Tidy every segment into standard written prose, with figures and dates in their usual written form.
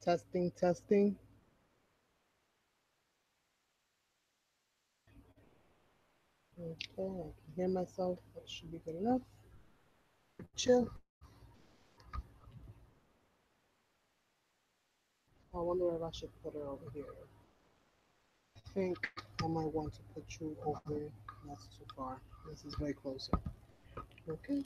Testing, testing. Okay, I can hear myself. That should be good enough. Chill. I wonder if I should put her over here. I think I might want to put you over. That's too far. This is way closer. Okay.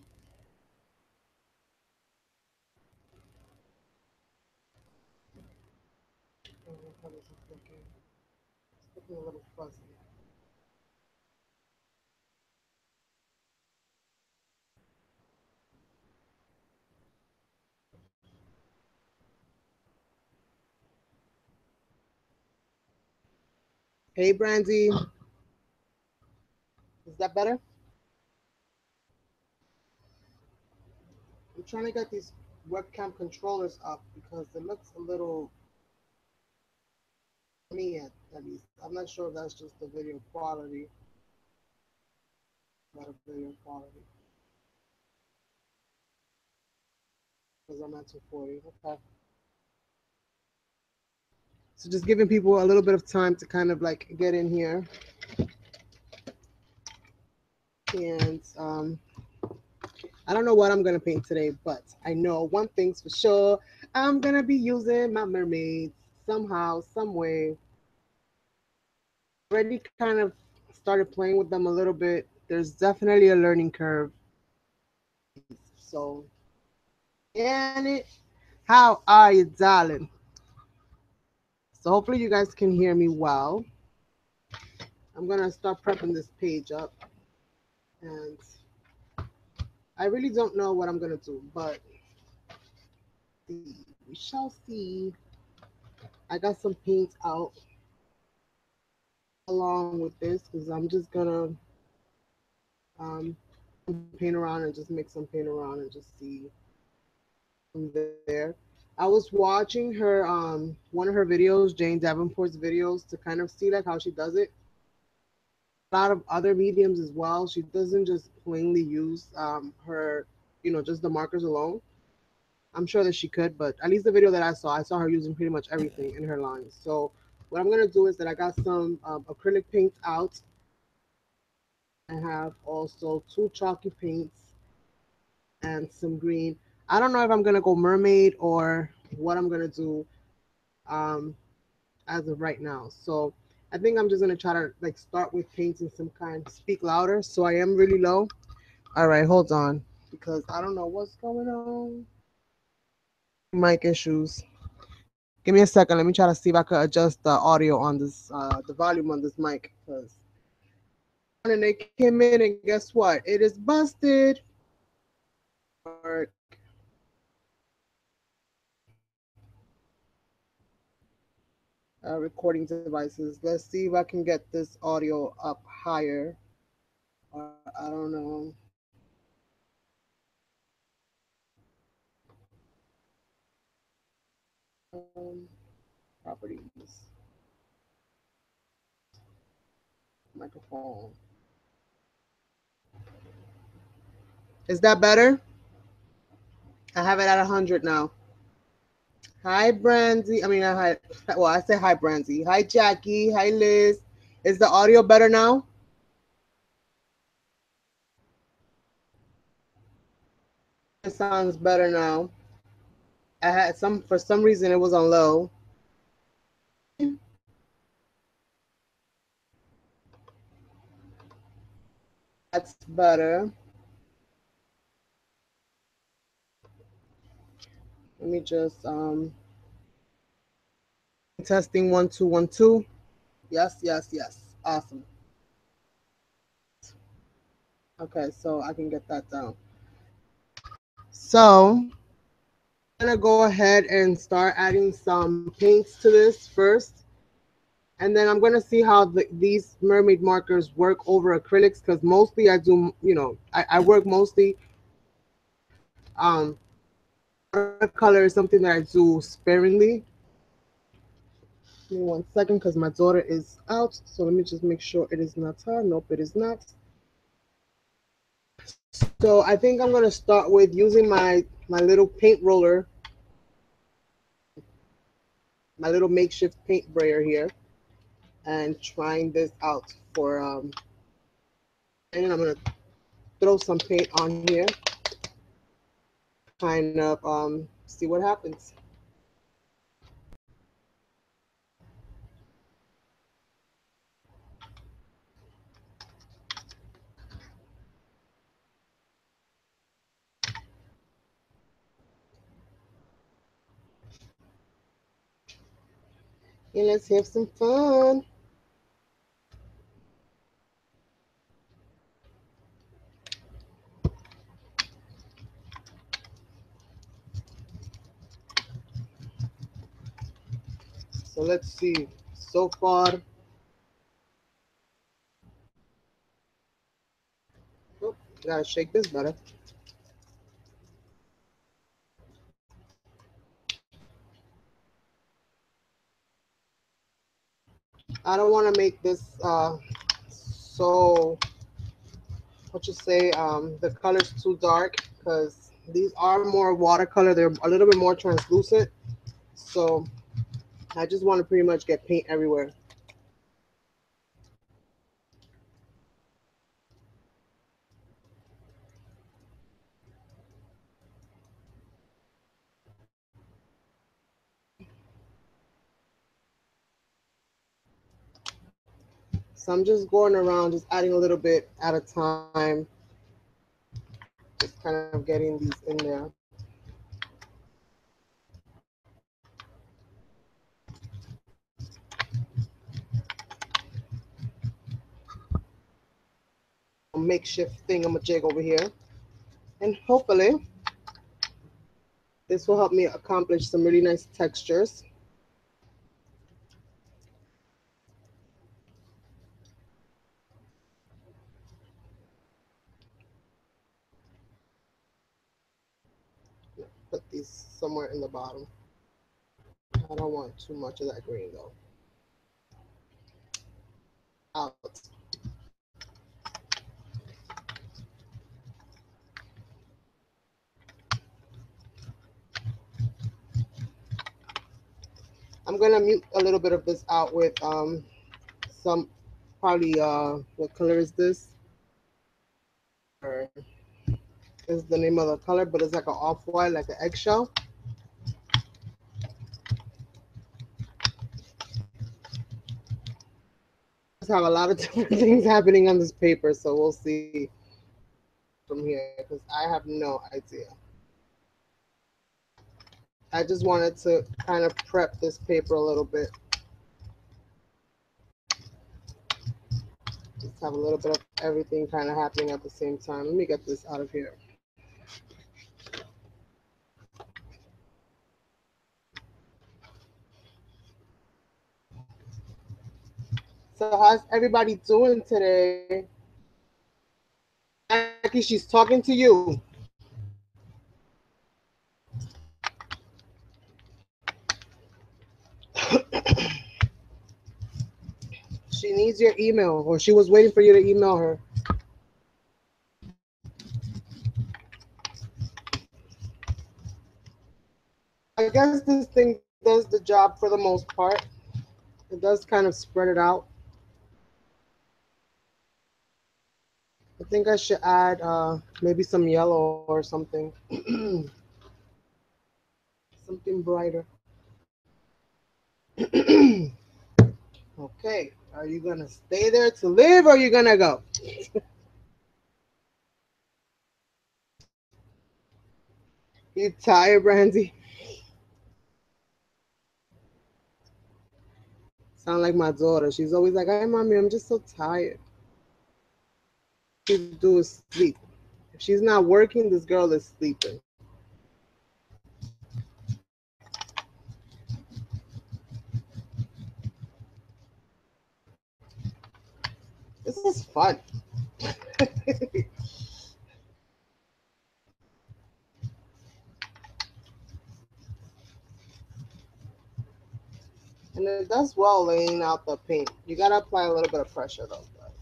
I don't know how this is looking. It's looking a little fuzzy. Hey, Brandy. Is that better? I'm trying to get these webcam controllers up because it looks a little me at least. I'm not sure if that's just the video quality. Better video quality because I'm at 240. Okay. So just giving people a little bit of time to kind of like get in here. And I don't know what I'm gonna paint today, but I know one thing's for sure. I'm gonna be using my mermaids somehow, some way. Already kind of started playing with them a little bit. There's definitely a learning curve. So, Janet, how are you, darling? So hopefully you guys can hear me well. I'm gonna start prepping this page up, and I really don't know what I'm gonna do, but we shall see. I got some paint out along with this because I'm just gonna um, paint around and just mix some paint around and just see from there. I was watching her one of her videos, Jane Davenport's videos, to kind of see like how she does it. A lot of other mediums as well. She doesn't just plainly use her, just the markers alone. I'm sure that she could, but at least the video that I saw her using pretty much everything in her lines. So what I'm gonna do is that I got some acrylic paint out. I have also two chalky paints and some green. I don't know if I'm gonna go mermaid or what I'm gonna do um, as of right now. So I think I'm just gonna try to like start with painting some kind. Speak louder, so I am really low. All right, hold on because I don't know what's going on. Mic issues. Give me a second. Let me try to see if I could adjust the audio on this, the volume on this mic because. And they came in and guess what? It is busted. Work. Recording devices. Let's see if I can get this audio up higher. I don't know. Properties. Microphone. Is that better? I have it at 100 now. Hi, Brandy. I mean, I say hi, Brandy. Hi, Jackie. Hi, Liz. Is the audio better now? It sounds better now. I had for some reason, it was on low. That's better. Let me just testing 1 2 1 2. Yes, yes, yes. Awesome. Okay, so I can get that down. So I'm gonna go ahead and start adding some paints to this first, and then I'm gonna see how these mermaid markers work over acrylics, because mostly I do, I work mostly watercolor is something that I do sparingly. Give me 1 second, because my daughter is out, so let me just make sure it is not her. Nope, it is not. So I think I'm gonna start with using my little paint roller, my little makeshift paint brayer here, and trying this out for and then I'm gonna throw some paint on here, kind of see what happens. And let's have some fun. So let's see. So far, oh, gotta shake this better. I don't want to make this so, what you say, the color's too dark, because these are more watercolor. They're a little bit more translucent. So I just want to pretty much get paint everywhere. So I'm just going around, just adding a little bit at a time, just kind of getting these in there. Makeshift thingamajig over here. And hopefully this will help me accomplish some really nice textures. Put these somewhere in the bottom. I don't want too much of that green though. Out. I'm gonna mute a little bit of this out with some, probably what color is this? Or is the name of the color, but it's like an off-white, like an eggshell. Just have a lot of different things happening on this paper, so we'll see from here, because I have no idea. I just wanted to kind of prep this paper a little bit. Just have a little bit of everything kind of happening at the same time. Let me get this out of here. So how's everybody doing today? Jackie, she's talking to you. She needs your email, or she was waiting for you to email her. I guess this thing does the job for the most part. It does kind of spread it out. I think I should add maybe some yellow or something. Something brighter. Okay, are you gonna stay there to live, or are you gonna go? You tired, Brandy? Sound like my daughter. She's always like, "Hi, mommy, I'm just so tired." She do is sleep. If she's not working, this girl is sleeping. This is fun. And it does well laying out the paint. You gotta apply a little bit of pressure though. But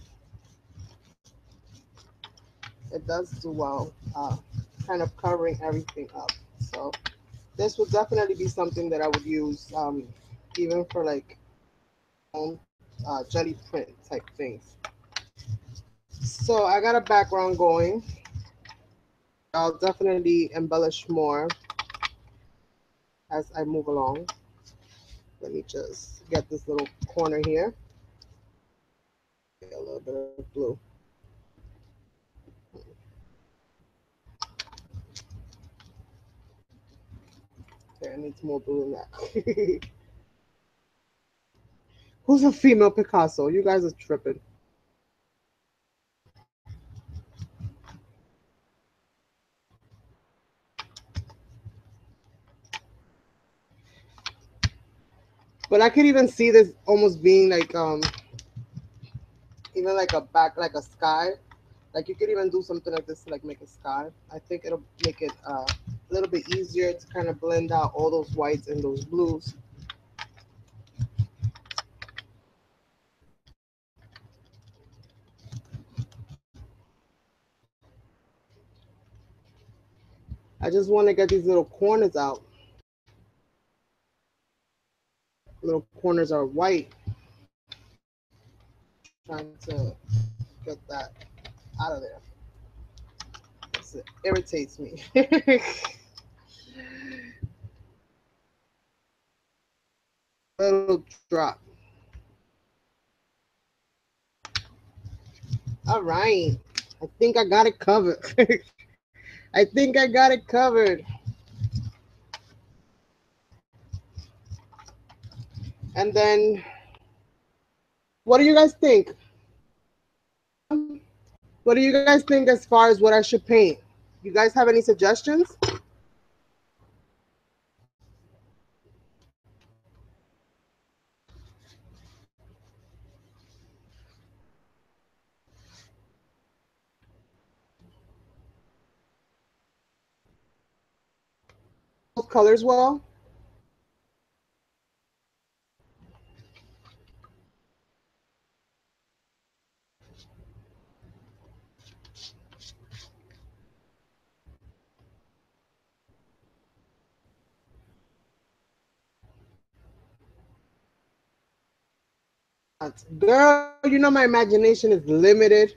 it does do well, kind of covering everything up. So this would definitely be something that I would use, even for like jelly print type things. So I got a background going. I'll definitely embellish more as I move along. Let me just get this little corner here. A little bit of blue. Okay, I need some more blue in that. Who's a female Picasso? You guys are tripping. But I could even see this almost being like even like a back like a sky. Like you could even do something like this to like make a sky. I think it'll make it a little bit easier to kind of blend out all those whites and those blues. I just want to get these little corners out. Little corners are white. Trying to get that out of there. It irritates me. Little drop. All right. I think I got it covered. I think I got it covered. And then, what do you guys think? What do you guys think as far as what I should paint? You guys have any suggestions? Both colors well? Girl, you know my imagination is limited.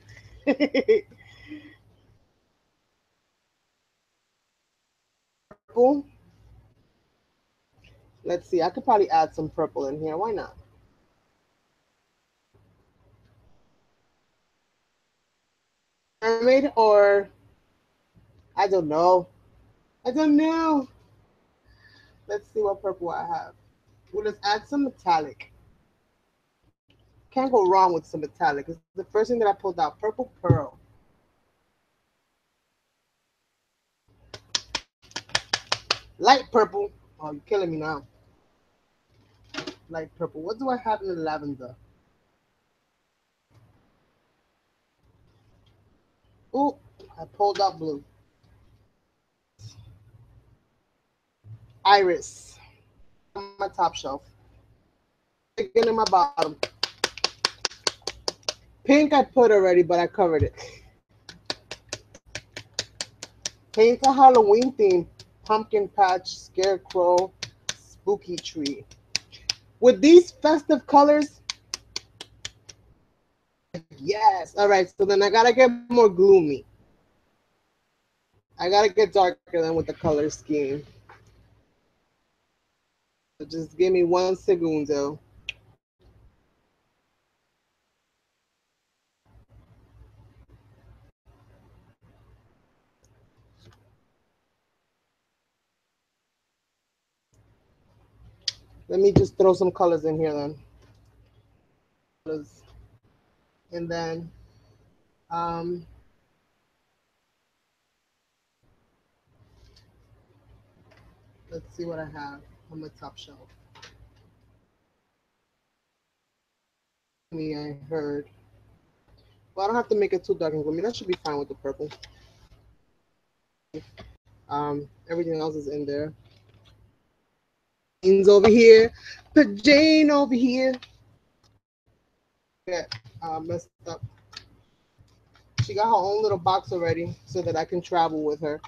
Purple. Let's see. I could probably add some purple in here. Why not? Mermaid or I don't know. I don't know. Let's see what purple I have. Well, let's add some metallic. Can't go wrong with some metallic. It's the first thing that I pulled out. Purple pearl. Light purple. Oh, you're killing me now. Light purple. What do I have in the lavender? Oh, I pulled out blue. Iris. On my top shelf. Again in my bottom. Pink I put already, but I covered it. Paint a Halloween theme. Pumpkin patch, scarecrow, spooky tree. With these festive colors, yes. All right, so then I gotta get more gloomy. I gotta get darker than with the color scheme. So just give me 1 segundo. Let me just throw some colors in here then. And then um, let's see what I have on my top shelf. Me, I heard. Well, I don't have to make it too dark and gloomy. That should be fine with the purple. Everything else is in there. Jane's over here. Put Jane over here. Get messed up. She got her own little box already so that I can travel with her.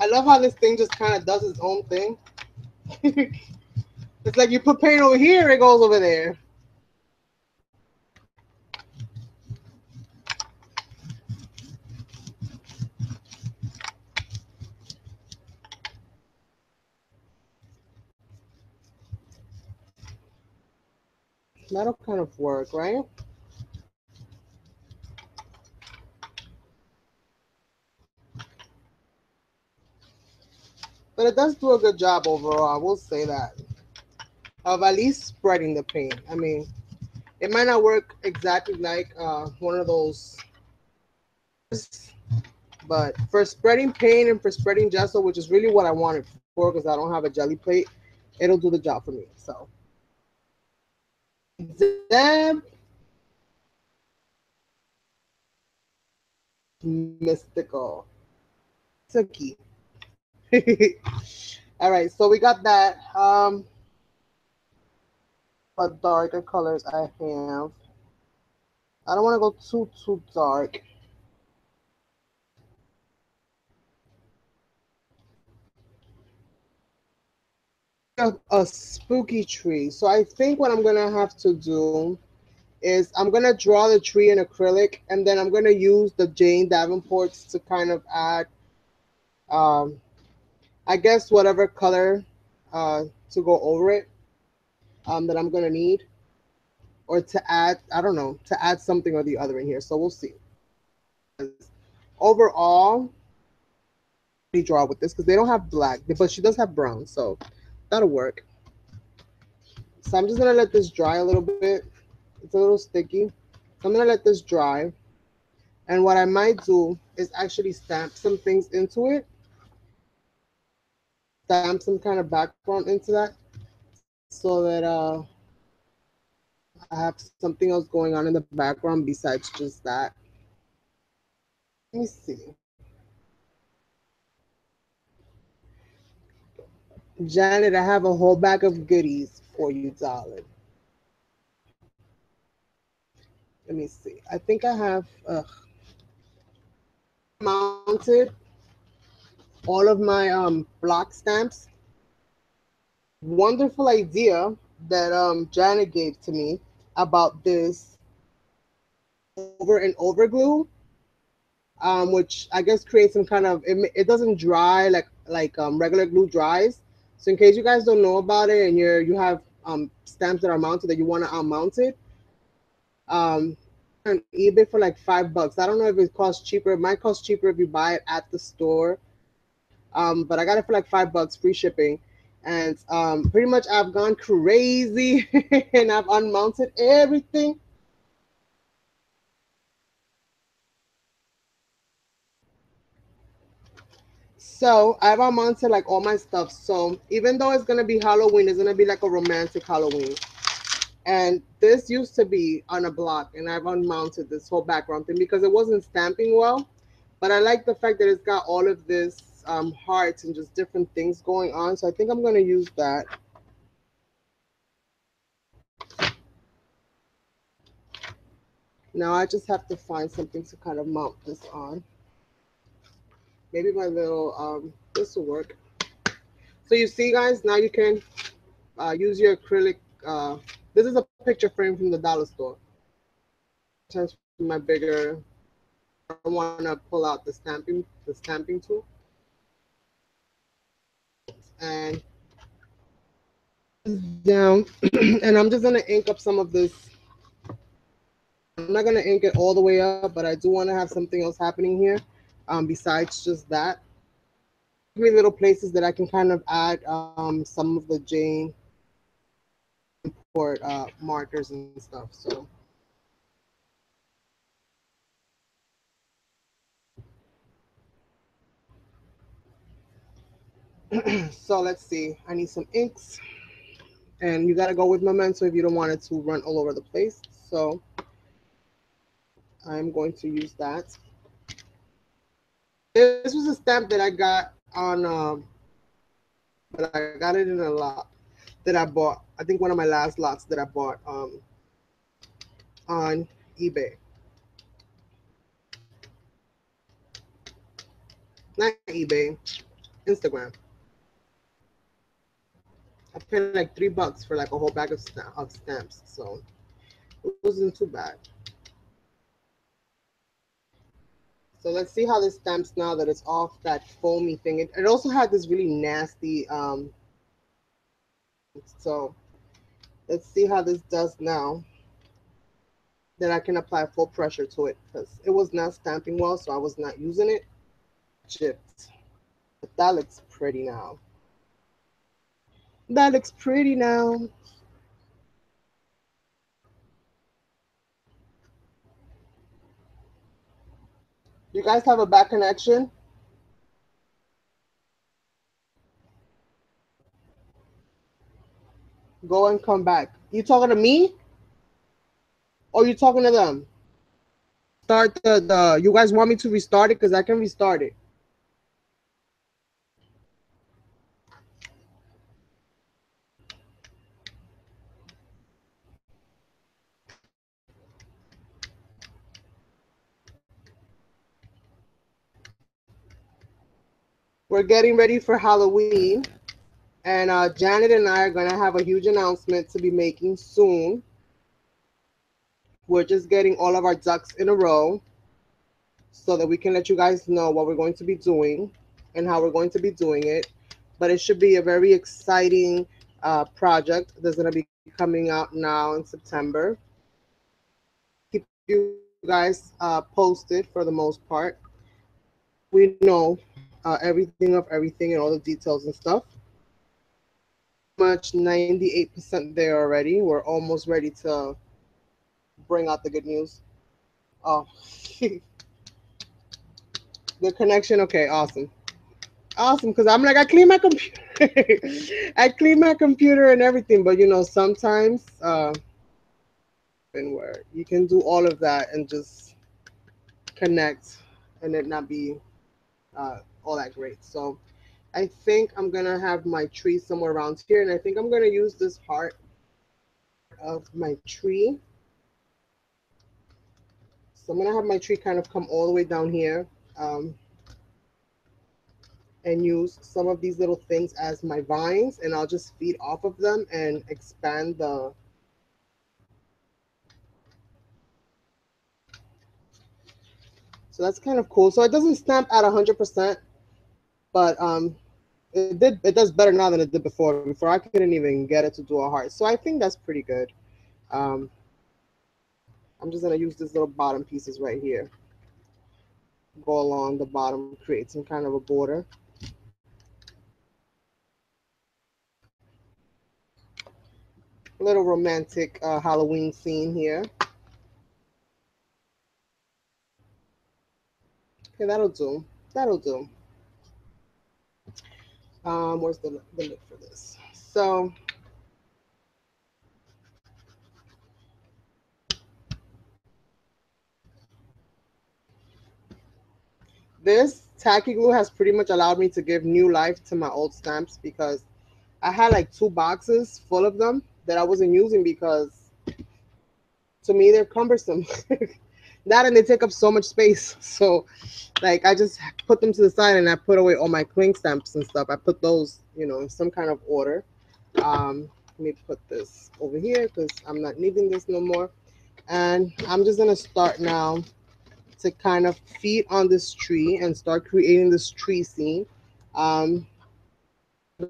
I love how this thing just kind of does its own thing. It's like you put paint over here, it goes over there. That'll kind of work, right? But it does do a good job overall. I will say that of at least spreading the paint. I mean, it might not work exactly like one of those, but for spreading paint and for spreading gesso, which is really what I want it for, because I don't have a jelly plate, it'll do the job for me. So, Deb, mystical, Suki. All right, so we got that. What darker colors I have? I don't want to go too dark. A spooky tree. So I think what I'm gonna have to do is I'm gonna draw the tree in acrylic, and then I'm gonna use the Jane Davenports to kind of add, um, I guess whatever color to go over it that I'm gonna need, or to add, I don't know, to add something or the other in here. So we'll see. Overall, we draw with this because they don't have black, but she does have brown, so that'll work. So I'm just gonna let this dry a little bit. It's a little sticky. So I'm gonna let this dry. And what I might do is actually stamp some things into it, stamp some kind of background into that, so that I have something else going on in the background besides just that. Let me see. Janet, I have a whole bag of goodies for you, darling. Let me see. I think I have mounted all of my block stamps. Wonderful idea that Janet gave to me about this over and over glue, which I guess creates some kind of, it doesn't dry like regular glue dries. So in case you guys don't know about it and you have stamps that are mounted that you want to unmount it, um, on eBay for like $5. I don't know if it costs cheaper. It might cost cheaper if you buy it at the store. But I got it for like $5, free shipping. And pretty much I've gone crazy and I've unmounted everything. So I've unmounted like all my stuff. So even though it's gonna be Halloween, it's gonna be like a romantic Halloween. And this used to be on a block, and I've unmounted this whole background thing because it wasn't stamping well. But I like the fact that it's got all of this hearts and just different things going on. So I think I'm gonna use that. Now I just have to find something to kind of mount this on. Maybe my little this will work. So you see, guys, now you can use your acrylic. This is a picture frame from the dollar store. Sometimes my bigger, I don't want to pull out the stamping tool, and down, and I'm just gonna ink up some of this. I'm not gonna ink it all the way up, but I do want to have something else happening here, besides just that. Give me little places that I can kind of add some of the Jane Davenport markers and stuff. So So let's see. I need some inks, and you gotta go with Memento if you don't want it to run all over the place. So I'm going to use that. This was a stamp that I got on, but I got it in a lot that I bought. I think one of my last lots that I bought on eBay. Not eBay, Instagram. I paid like $3 for like a whole bag of stamps, so it wasn't too bad. So let's see how this stamps now that it's off that foamy thing. It also had this really nasty so let's see how this does now that I can apply full pressure to it because it was not stamping well, so I was not using it. Chipped. But that looks pretty now. That looks pretty now. You guys have a bad connection? Go and come back. You talking to me or you talking to them? Start the you guys want me to restart it because I can restart it. We're getting ready for Halloween, and Janet and I are gonna have a huge announcement to be making soon. We're just getting all of our ducks in a row so that we can let you guys know what we're going to be doing and how we're going to be doing it. But it should be a very exciting project that's going to be coming out now in September. Keep you guys posted for the most part. We know everything of everything and all the details and stuff. Much 98% there already. We're almost ready to bring out the good news. Oh, good connection. Okay, awesome. Awesome, because I'm like, I clean my computer. I clean my computer and everything, but sometimes where you can do all of that and just connect and it not be all that great. So I think I'm gonna have my tree somewhere around here, and I think I'm gonna use this heart of my tree. So I'm gonna have my tree kind of come all the way down here. Um, and use some of these little things as my vines, and I'll just feed off of them and expand the. So that's kind of cool. So it doesn't stamp at 100%, but it does better now than it did before. Before I couldn't even get it to do a heart. So I think that's pretty good. Um, I'm just gonna use these little bottom pieces right here. Go along the bottom, create some kind of a border. A little romantic Halloween scene here. Okay, that'll do. That'll do. Where's the lid for this? So this tacky glue has pretty much allowed me to give new life to my old stamps because I had like 2 boxes full of them that I wasn't using because to me they're cumbersome. That and they take up so much space. So like I just put them to the side and I put away all my cling stamps and stuff. I put those, in some kind of order. Let me put this over here because I'm not needing this no more. And I'm just gonna start now to kind of feed on this tree and start creating this tree scene. I'm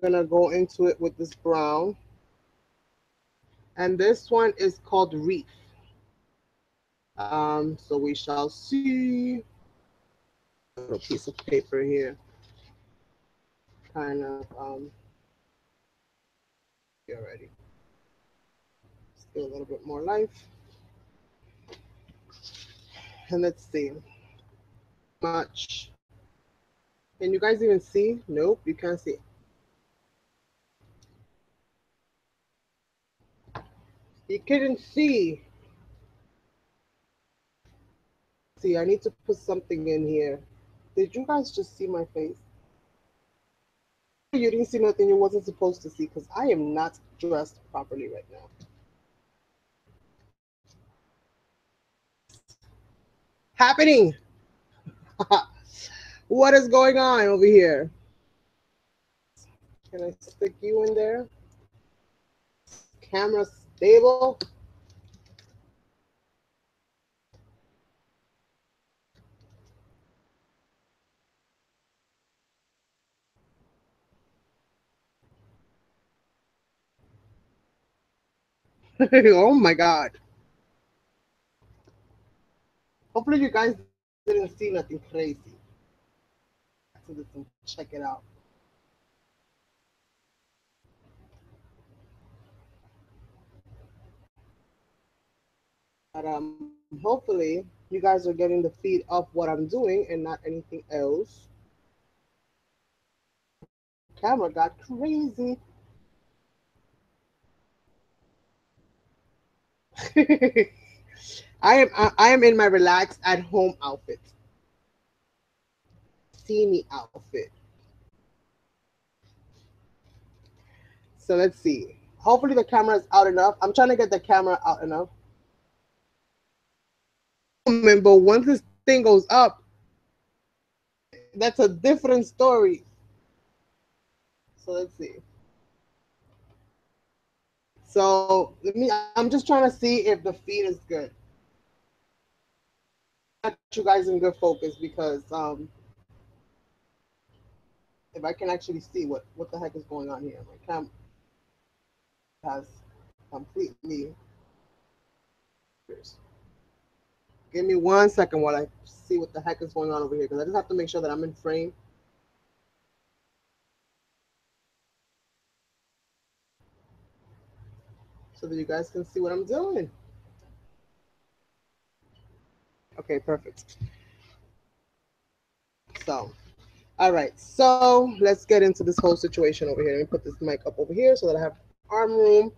gonna go into it with this brown. And this one is called Reef. So we shall see. A little piece of paper here, kind of already. Still a little bit more life. And let's see. Much. Can you guys even see? Nope, you can't see. You couldn't see. See, I need to put something in here. Did you guys just see my face? You didn't see nothing you wasn't supposed to see because I am not dressed properly right now. What is happening? What is going on over here? Can I stick you in there? Camera stable? Oh my god. Hopefully you guys didn't see nothing crazy. So this and check it out. But hopefully you guys are getting the feed of what I'm doing and not anything else. Camera got crazy. I am in my relaxed at home outfit. See me outfit. So let's see. Hopefully the camera is out enough. I'm trying to get the camera out enough. But once this thing goes up, that's a different story. So let's see. So let me. I'm just trying to see if the feed is good. Got you guys in good focus because if I can actually see what the heck is going on here, my cam has completely. Give me 1 second while I see what the heck is going on over here because I just have to make sure that I'm in frame so that you guys can see what I'm doing. Okay, perfect. So, all right. So let's get into this whole situation over here. Let me put this mic up over here so that I have arm room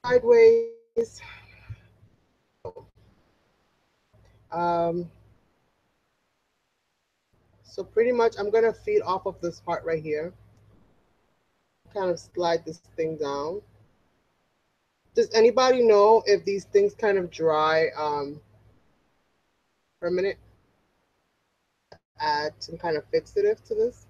sideways. Um, so pretty much I'm gonna feed off of this heart right here. Kind of slide this thing down. Does anybody know if these things kind of dry for a minute? Add some kind of fixative to this.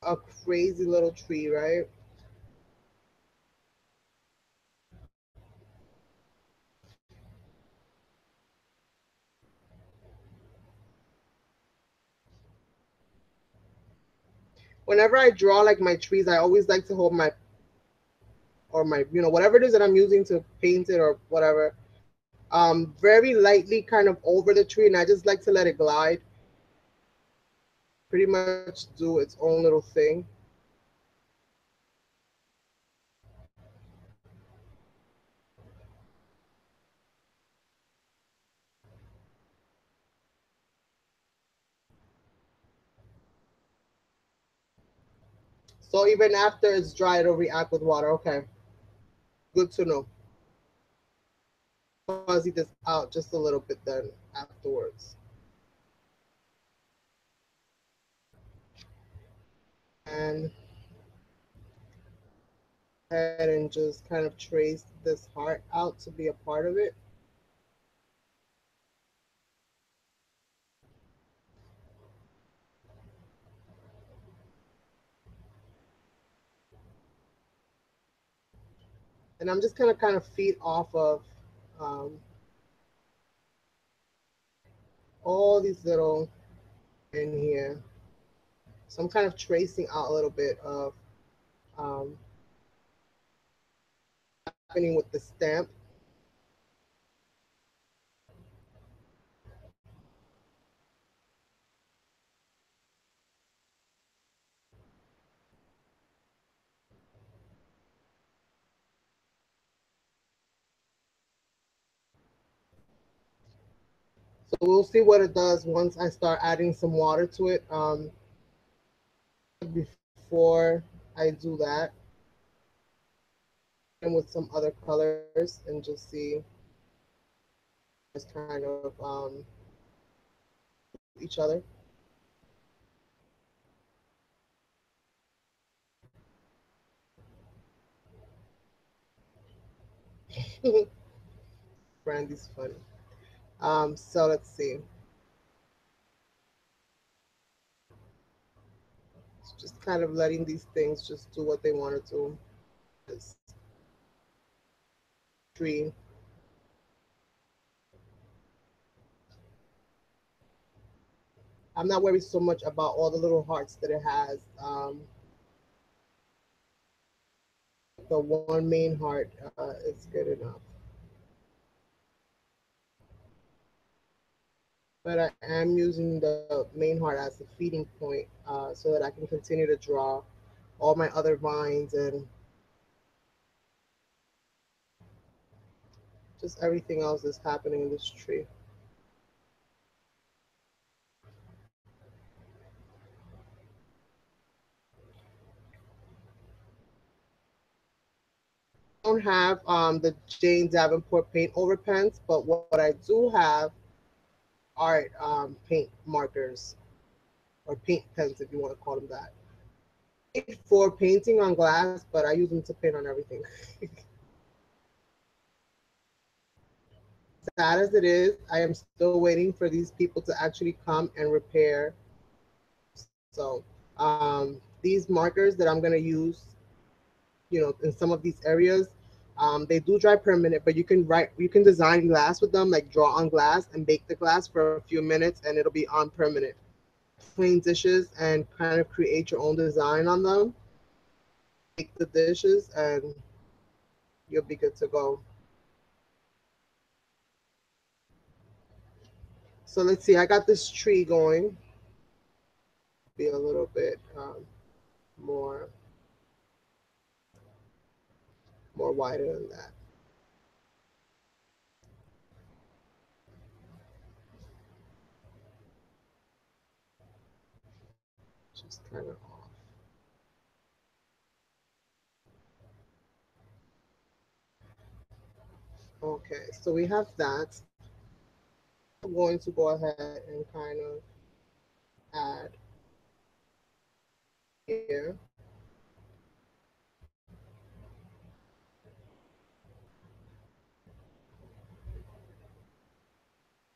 A crazy little tree, right? Whenever I draw like my trees, I always like to hold my or my whatever it is that I'm using to paint it or whatever, very lightly kind of over the tree, and I just like to let it glide, pretty much do its own little thing. So even after it's dry, it'll react with water. Okay, good to know. Fuzzy this out just a little bit then afterwards, and head and just kind of trace this heart out to be a part of it. And I'm just gonna kind of feed off of um, all these little in here. So I'm kind of tracing out a little bit of um, happening with the stamp. So we'll see what it does once I start adding some water to it. before I do that, and with some other colors and just see just kind of each other. Brandy's funny. So let's see. Just kind of letting these things just do what they want to do. This tree. I'm not worried so much about all the little hearts that it has. The one main heart is good enough. But I am using the main heart as a feeding point so that I can continue to draw all my other vines and just everything else that's happening in this tree. I don't have the Jane Davenport paint over pens, but what I do have art paint markers or paint pens, if you want to call them that. For painting on glass, but I use them to paint on everything. Sad as it is, I am still waiting for these people to actually come and repair. So these markers that I'm gonna use, in some of these areas, they do dry permanent, but you can design glass with them, like draw on glass and bake the glass for a few minutes, and it'll be on permanent. Clean dishes and kind of create your own design on them. Make the dishes, and you'll be good to go. So let's see. I got this tree going. Be a little bit more more wider than that. Just kind of off. Okay, so we have that. I'm going to go ahead and kind of add here.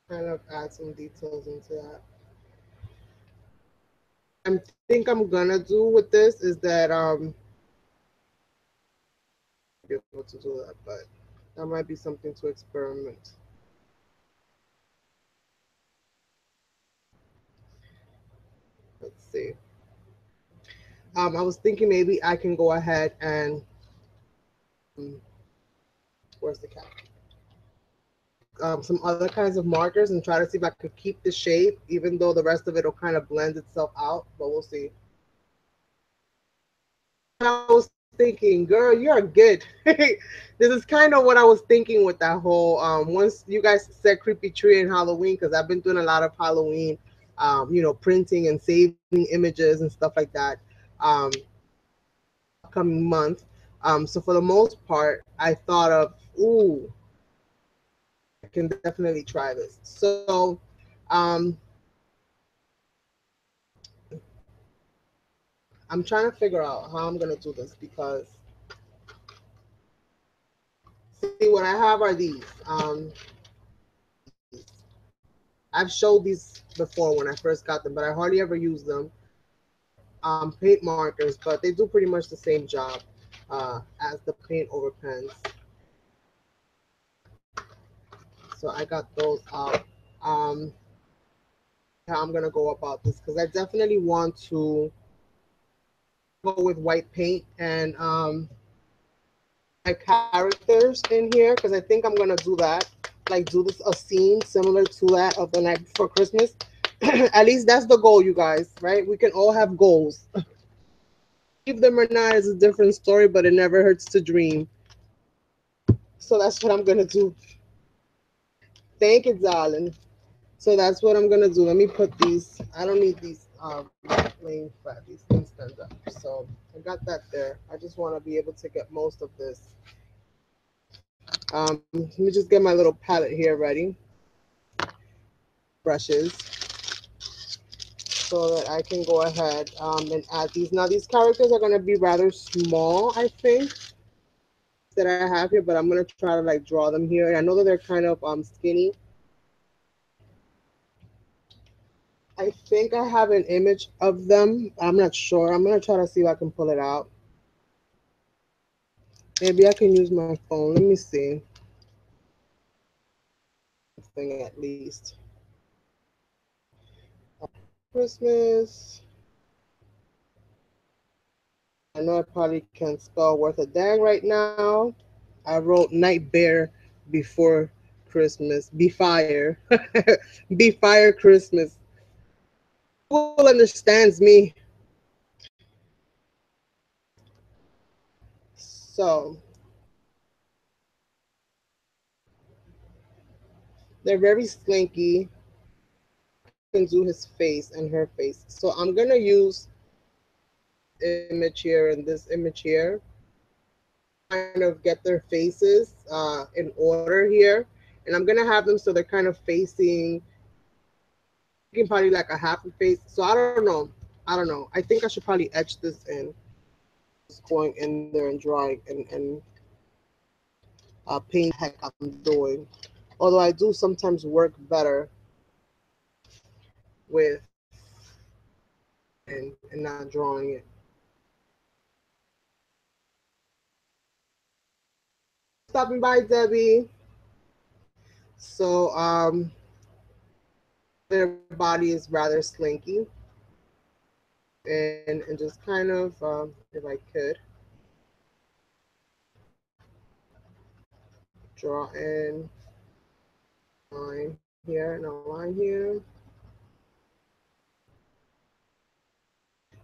Kind of add some details into that. I think I'm gonna do with this is that be able to do that, but that might be something to experiment. Let's see. I was thinking maybe I can go ahead and where's the cat? Some other kinds of markers and try to see if I could keep the shape, even though the rest of it will kind of blend itself out. But we'll see. I was thinking, girl, you're good. This is kind of what I was thinking with that whole. Once you guys said creepy tree and Halloween, because I've been doing a lot of Halloween, printing and saving images and stuff like that. Upcoming month. So for the most part, I thought of, ooh, I can definitely try this. So, um, I'm trying to figure out how I'm gonna do this because see what I have are these. I've showed these before when I first got them, but I hardly ever use them. Paint markers, but they do pretty much the same job as the paint over pens. So I got those out. How I'm gonna go about this because I definitely want to go with white paint and my characters in here because I think I'm gonna do that. Like do this a scene similar to that of the night before Christmas. At least that's the goal, you guys, right? We can all have goals. Achieve them or not is a different story, but it never hurts to dream. So that's what I'm gonna do. Thank you, darling. So that's what I'm gonna do. Let me put these. I don't need these. laying flat. These things stand up. So I got that there. I just want to be able to get most of this. Let me just get my little palette here ready. Brushes. So that I can go ahead and add these. Now these characters are going to be rather small, I think, that I have here, but I'm going to try to like draw them here. And I know that they're kind of skinny. I think I have an image of them. I'm not sure. I'm going to try to see if I can pull it out. Maybe I can use my phone. Let me see. Thing at least. Christmas. I know I probably can't spell worth a dang right now. I wrote Night Bear before Christmas. Be fire. Be fire Christmas. Google understands me. So they're very slinky. Can do his face and her face. So I'm gonna use image here and this image here. Kind of get their faces in order here. And I'm gonna have them so they're kind of facing probably like a half a face. So I don't know. I don't know. I think I should probably etch this in. Just going in there and drawing and paint the heck I'm doing. Although I do sometimes work better with and not drawing it. Stopping by, Debbie. So their body is rather slinky and just kind of if I could draw in line here and a line here.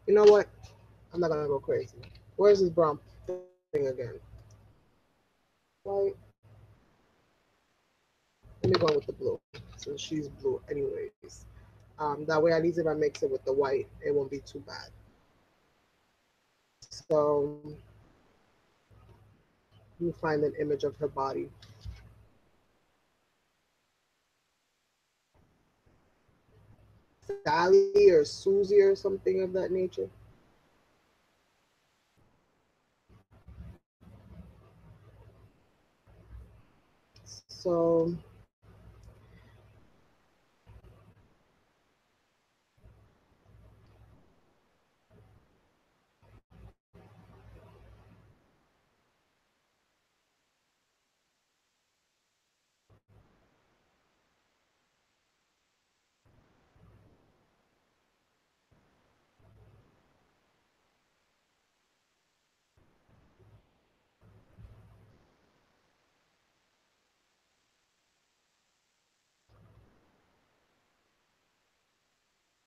You know what? I'm not gonna go crazy. Where's this brown thing again? White. Let me go with the blue since she's blue anyways. That way, at least if I mix it with the white, it won't be too bad. So you find an image of her body. Sally or Susie or something of that nature. So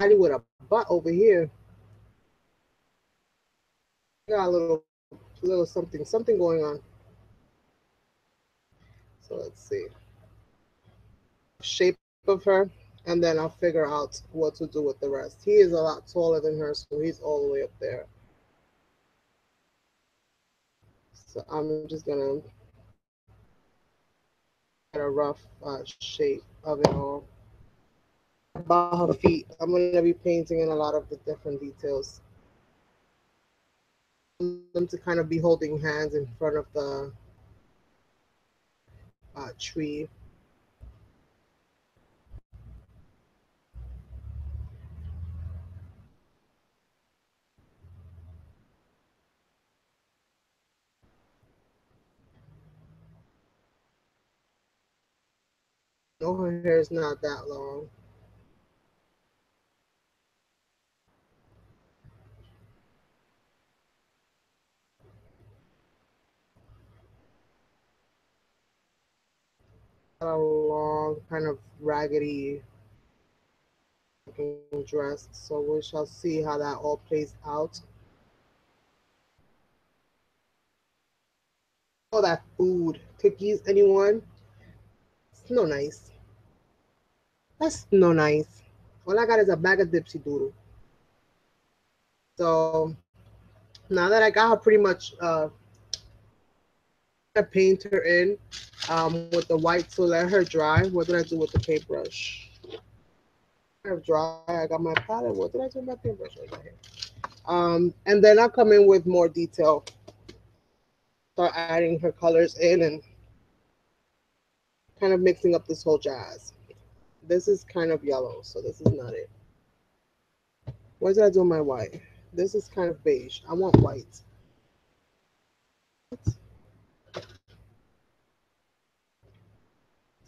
Sally with a butt over here. Got a little something going on. So let's see. Shape of her, and then I'll figure out what to do with the rest. He is a lot taller than her, so he's all the way up there. So I'm just gonna get a rough shape of it all. About her feet, I'm gonna be painting in a lot of the different details. Them to kind of be holding hands in front of the tree. No, her hair is not that long. Got a long, kind of raggedy looking dress. So we shall see how that all plays out. All that food, cookies, anyone? It's no nice. That's no nice. All I got is a bag of dipsy doodle. So now that I got her pretty much I paint her in with the white to let her dry. What did I do with the paintbrush? I have dry. I got my palette. What did I do with my paintbrush? Right here. And then I'll come in with more detail. Start adding her colors in and kind of mixing up this whole jazz. This is kind of yellow, so this is not it. What did I do with my white? This is kind of beige. I want white.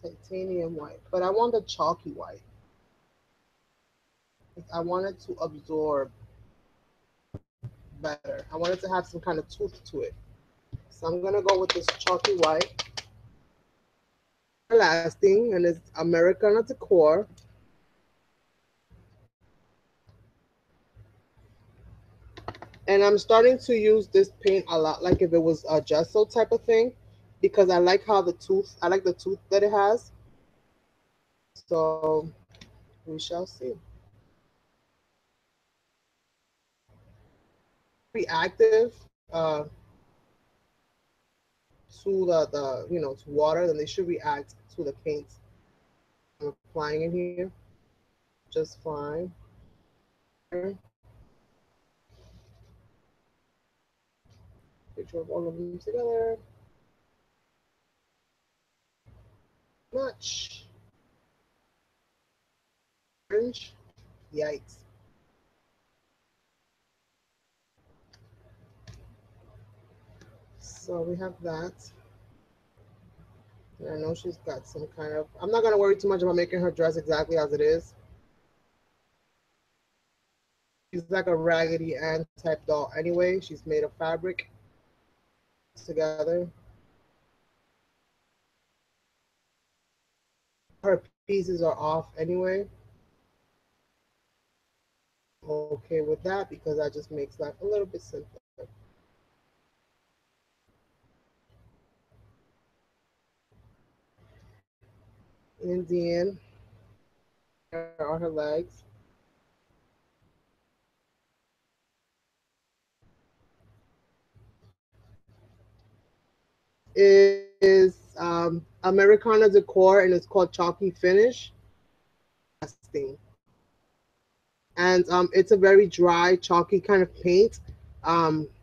Titanium white. But I want the chalky white. I want it to absorb better. I want it to have some kind of tooth to it. So I'm gonna go with this chalky white. Lasting and it's American at the core. And I'm starting to use this paint a lot like if it was a gesso type of thing because I like how the tooth, I like the tooth that it has. So we shall see. Reactive to the to water, then they should react to the paint I'm applying in here just fine. Picture of all of them together. Much orange. Yikes. So we have that. And I know she's got some kind of. I'm not gonna worry too much about making her dress exactly as it is. She's like a Raggedy Ann type doll anyway. She's made of fabric together. Her pieces are off anyway. Okay with that because that just makes life a little bit simpler. Indian. There are her legs. This is Americana Decor and it's called Chalky Finish. And it's a very dry, chalky kind of paint,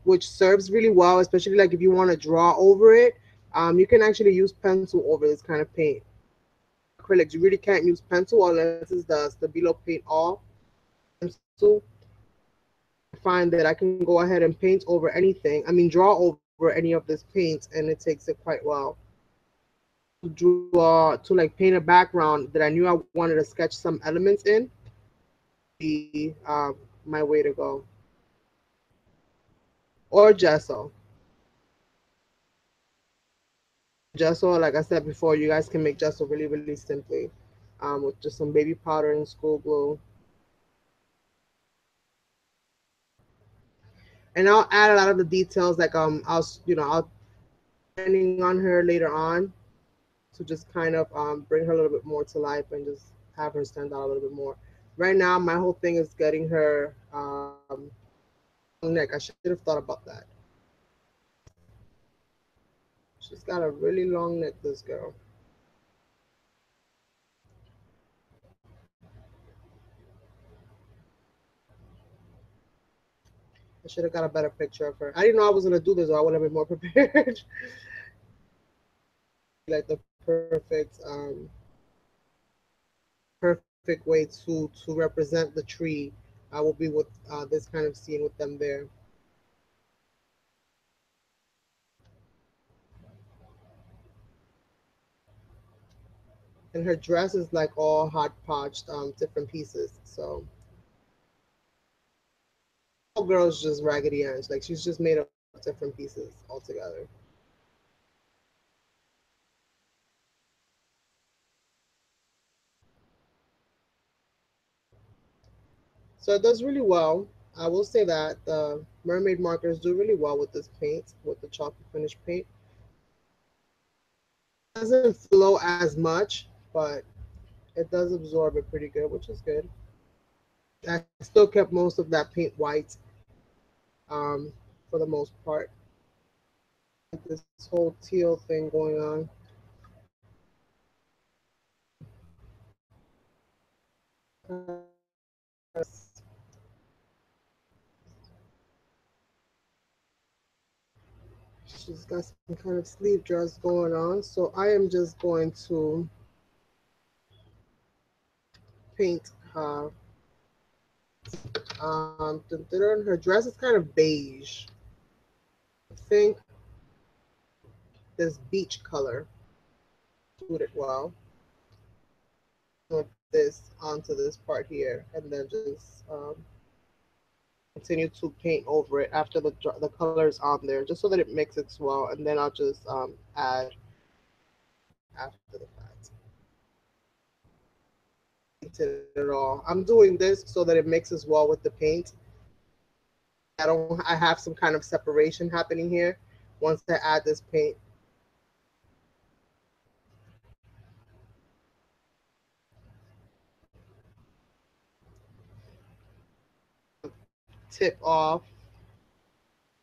which serves really well, especially like if you want to draw over it. You can actually use pencil over this kind of paint. Acrylics, you really can't use pencil unless it's the Stabilo Paint All pencil. I find that I can go ahead and paint over anything. I mean, draw over any of this paint, and it takes it quite well. To like paint a background that I knew I wanted to sketch some elements in, be my way to go. Or gesso. Gesso, like I said before, you guys can make gesso really, really simply with just some baby powder and school glue. And I'll add a lot of the details, like I'll depending on her later on to just kind of bring her a little bit more to life and just have her stand out a little bit more. Right now, my whole thing is getting her neck. I should have thought about that. She's got a really long neck, this girl. I should have got a better picture of her. I didn't know I was gonna do this, or I would have been more prepared. Like the perfect way to represent the tree. I will be with this kind of scene with them there. And her dress is like all hodgepodge, different pieces. So all girls just Raggedy Ann. Like she's just made of different pieces altogether. So it does really well. I will say that the mermaid markers do really well with this paint, with the chocolate finish paint. It doesn't flow as much, but it does absorb it pretty good, which is good. I still kept most of that paint white for the most part. This whole teal thing going on. She's got some kind of sleeve dress going on. So I am just going to paint her dress is kind of beige. I think this beach color suited well with this onto this part here, and then just continue to paint over it after the colors on there, just so that it mixes well, and then I'll just add after the fact. Painted it all. I'm doing this so that it mixes well with the paint. I have some kind of separation happening here once I add this paint. Tip off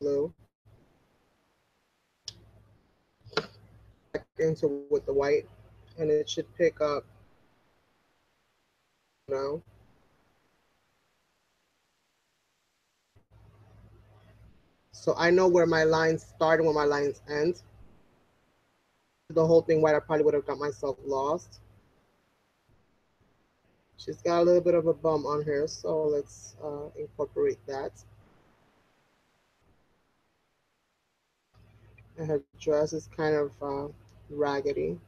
blue back into with the white, and it should pick up now. So I know where my lines start and where my lines end. The whole thing white, I probably would have got myself lost. She's got a little bit of a bum on her, so let's incorporate that. And her dress is kind of raggedy.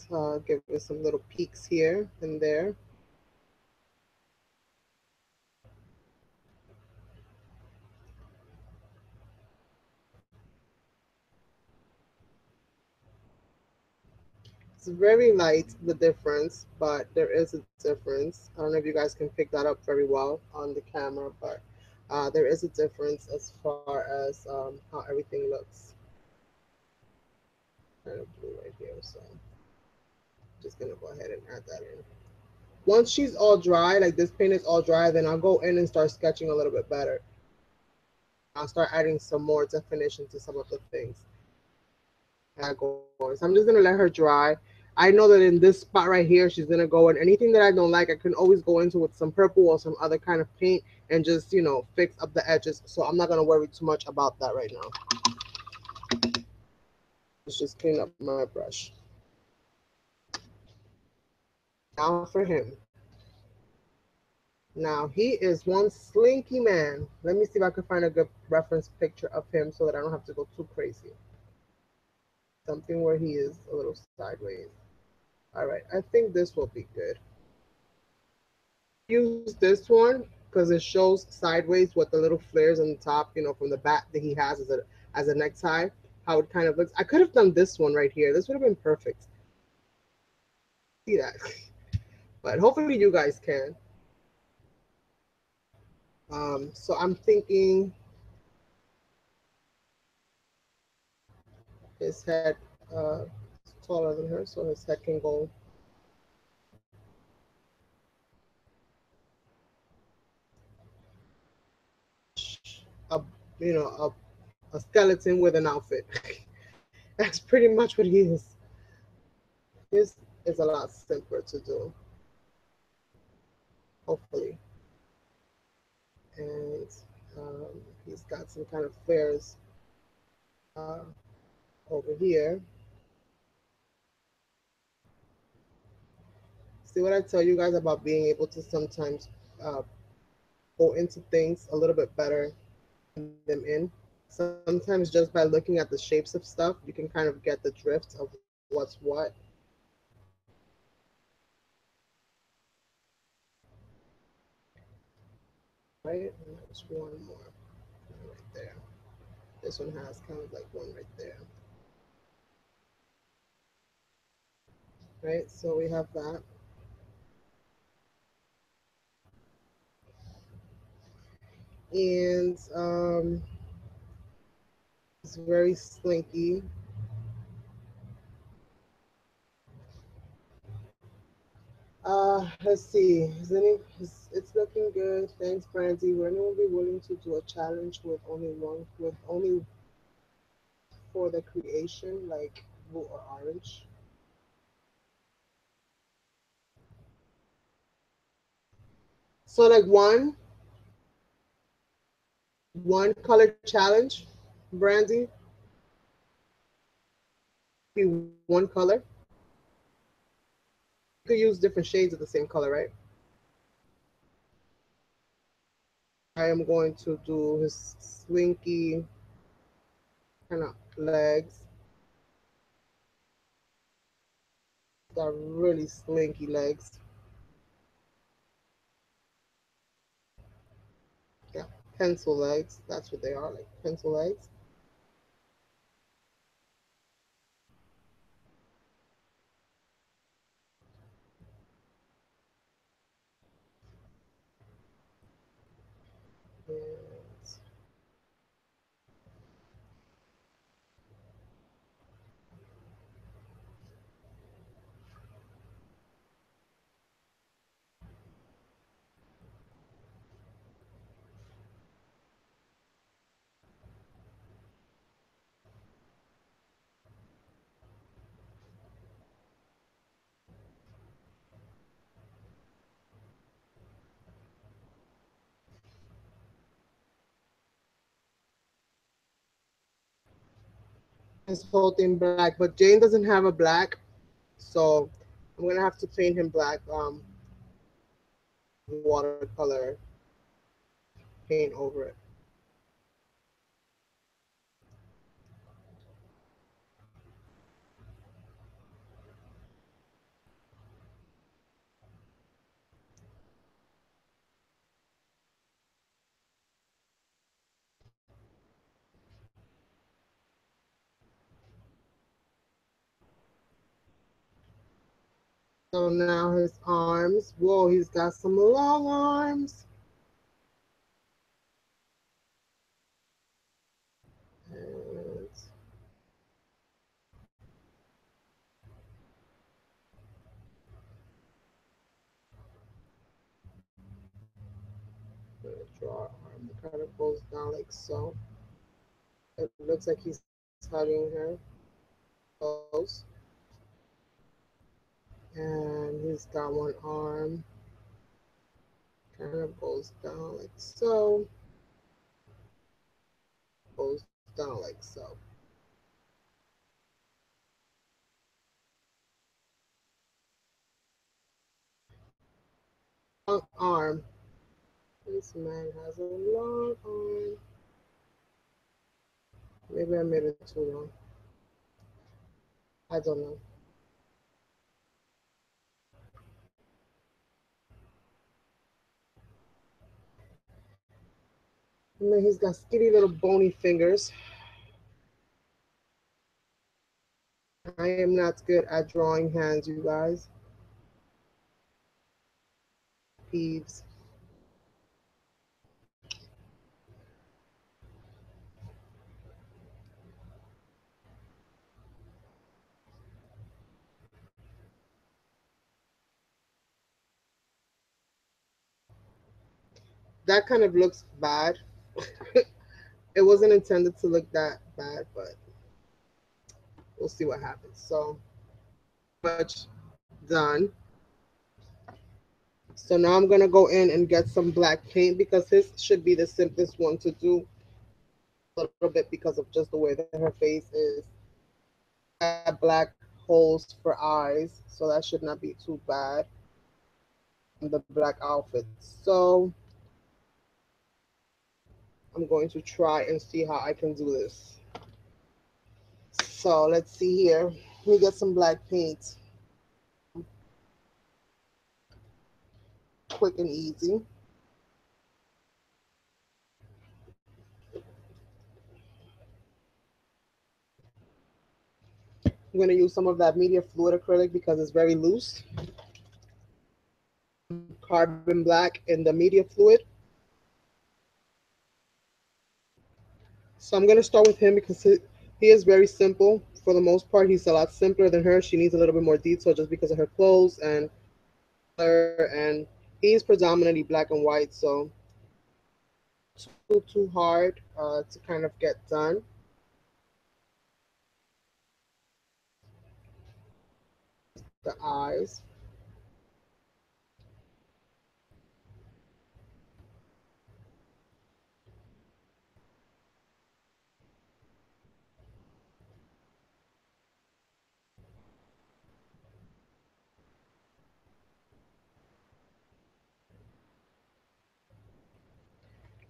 Give her some little peaks here and there. It's very light, the difference, but there is a difference. I don't know if you guys can pick that up very well on the camera, but there is a difference as far as how everything looks. Kind of blue right here, so just gonna go ahead and add that in. Once she's all dry, like this paint is all dry, then I'll go in and start sketching a little bit better. I'll start adding some more definition to some of the things. So I'm just gonna let her dry. I know that in this spot right here, she's gonna go in. Anything that I don't like, I can always go into with some purple or some other kind of paint and just, fix up the edges. So I'm not gonna worry too much about that right now. Let's just clean up my brush. Now for him. Now he is one slinky man. Let me see if I can find a good reference picture of him so that I don't have to go too crazy. Something where he is a little sideways. All right, I think this will be good. Use this one because it shows sideways with the little flares on the top, from the back that he has as a necktie, how it kind of looks. I could have done this one right here. This would have been perfect. See that? But hopefully you guys can. So I'm thinking his head uh, is taller than her, so his head can go a a skeleton with an outfit. That's pretty much what he is. His is a lot simpler to do, hopefully. And he's got some kind of flares uh, over here. See what I tell you guys about being able to sometimes uh, go into things a little bit better, them in. Sometimes just by looking at the shapes of stuff, you can kind of get the drift of what's what. Right? And there's one more right there. This one has kind of like one right there. Right? So we have that. And it's very slinky. Let's see. It's looking good. Thanks, Brandy. Will anyone be willing to do a challenge with only one, with only for the creation, like blue or orange? So like one color challenge, Brandy, be one color. You could use different shades of the same color, right? I am going to do his slinky kind of legs. Got really slinky legs. Yeah, pencil legs. That's what they are, like pencil legs. And his whole thing black, but Jane doesn't have a black, so I'm gonna have to paint him black. Watercolor paint over it. So now his arms. Whoa, he's got some long arms. And I'm gonna draw an arm that kind of goes down like so. It looks like he's hugging her close. And he's got one arm kind of goes down like so, goes down like so. Long arm. This man has a long arm. Maybe I made it too long. I don't know. And then he's got skinny little bony fingers. I am not good at drawing hands, you guys. Peeves. That kind of looks bad. It wasn't intended to look that bad, but we'll see what happens. So much done. So now I'm gonna go in and get some black paint because this should be the simplest one to do a little bit because of just the way that her face is. Got black holes for eyes, so that should not be too bad. The black outfit. So I'm going to try and see how I can do this. So let's see here. Let me get some black paint. Quick and easy. I'm going to use some of that media fluid acrylic because it's very loose. Carbon black in the media fluid. So I'm going to start with him because he is very simple. For the most part, he's a lot simpler than her. She needs a little bit more detail just because of her clothes and color, and he's predominantly black and white, so too hard to kind of get done. The eyes.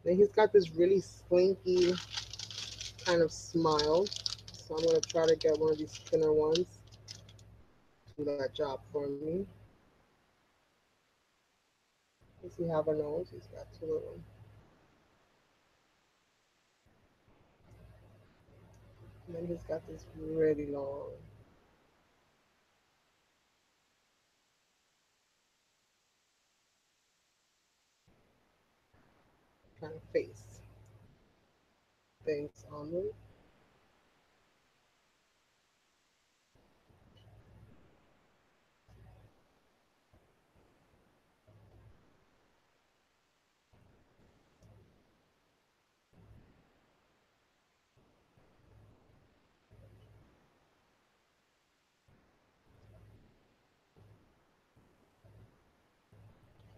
Then he's got this really slinky kind of smile. So I'm gonna try to get one of these thinner ones to do that job for me. Does he have a nose? He's got two little. And then he's got this really long kind of face things on them.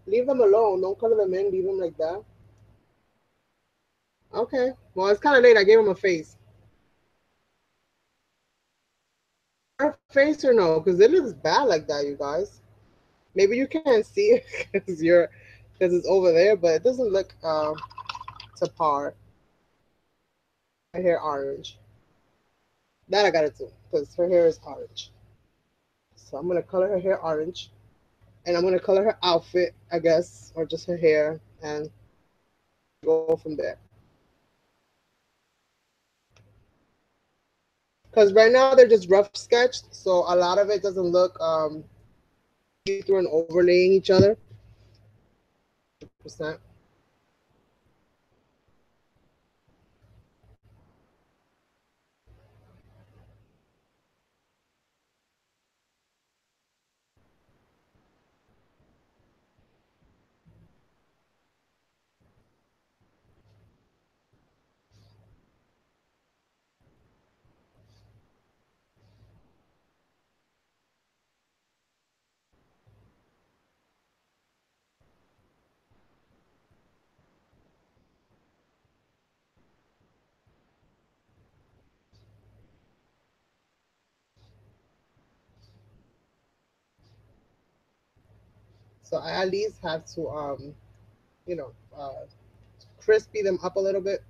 Leave them alone. Don't color them in. Leave them like that. Okay. Well, it's kind of late. I gave him a face. Our face or no? Because it looks bad like that, you guys. Maybe you can't see it because it's over there, but it doesn't look to par. Her hair orange. That I got it too, because her hair is orange. So I'm gonna color her hair orange, and I'm gonna color her outfit, I guess, or just her hair, and go from there. Because right now they're just rough sketched, so a lot of it doesn't look see through and overlaying each other. Percent. So I at least have to you know crispy them up a little bit,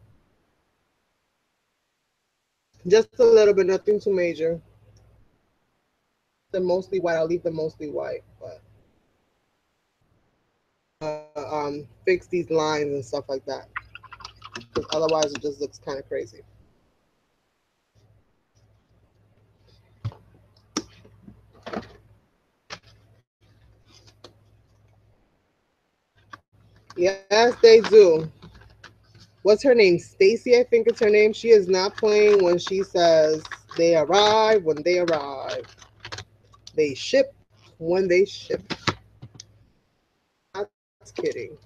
just a little bit, nothing too major. They're mostly white. I'll leave them mostly white, but fix these lines and stuff like that. Because otherwise, it just looks kind of crazy. Yes, they do. What's her name? Stacy, I think it's her name. She is not playing when she says they arrive when they arrive. They ship when they ship. Not kidding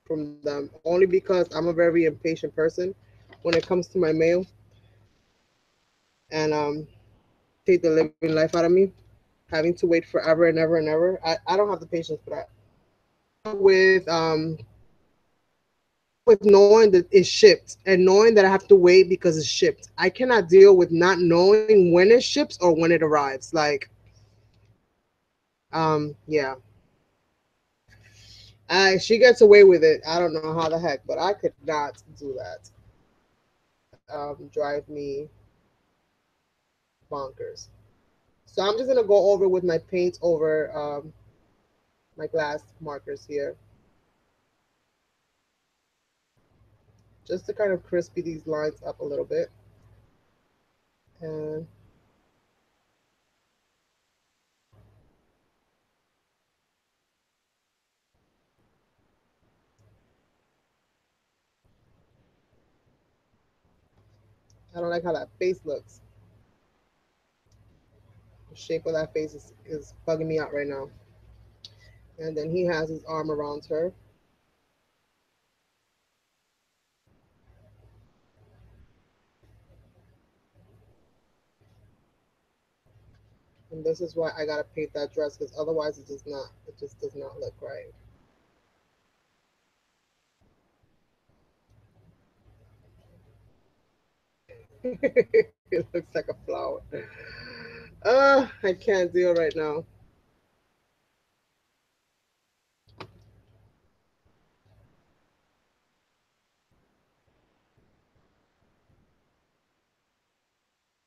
from them. Only because I'm a very impatient person when it comes to my mail, and take the living life out of me, having to wait forever and ever and ever. I don't have the patience for that. With knowing that it's shipped and knowing that I have to wait because it's shipped. I cannot deal with not knowing when it ships or when it arrives. Like, yeah, she gets away with it. I don't know how the heck, but I could not do that. Drive me bonkers. So I'm just gonna go over with my paint over my glass markers here, just to kind of crispy these lines up a little bit. And I don't like how that face looks. The shape of that face is bugging me out right now. And then he has his arm around her. And this is why I gotta paint that dress because otherwise it just does not look right. It looks like a flower. I can't deal right now.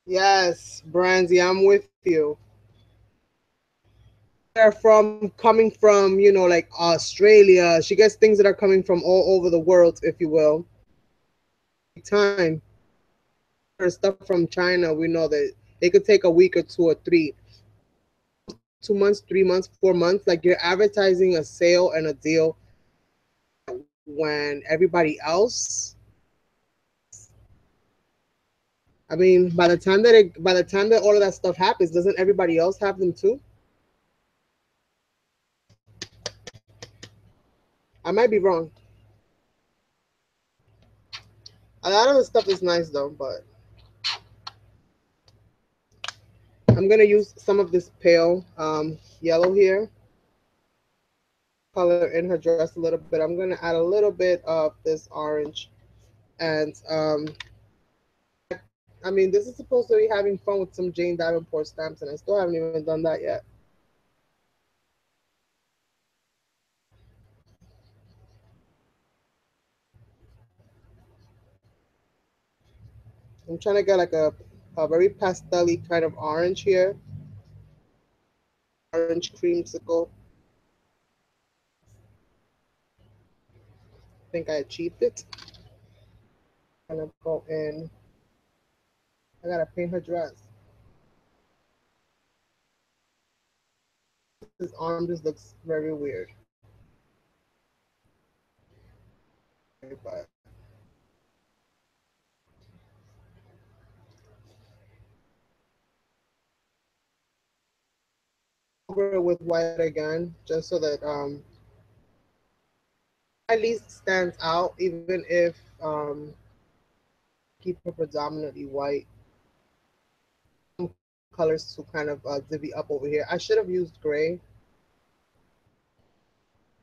Yes, Brandy, I'm with you. They're from coming from, like Australia. She gets things that are coming from all over the world, if you will. Time. Her stuff from China, we know that they could take a week or two or three, 2 months, 3 months, 4 months. Like you're advertising a sale and a deal when everybody else. I mean, by the time that all of that stuff happens, doesn't everybody else have them too? I might be wrong. A lot of the stuff is nice though, but I'm gonna use some of this pale yellow here, color in her dress a little bit. I'm gonna add a little bit of this orange, and I mean, this is supposed to be having fun with some Jane Davenport stamps, and I still haven't even done that yet. I'm trying to get like a very pastel kind of orange here, orange creamsicle. I think I achieved it. I'm gonna go in. I gotta paint her dress. His arm just looks very weird. But over it with white again, just so that at least stands out, even if keep it predominantly white. Some colors to kind of divvy up over here. I should have used gray,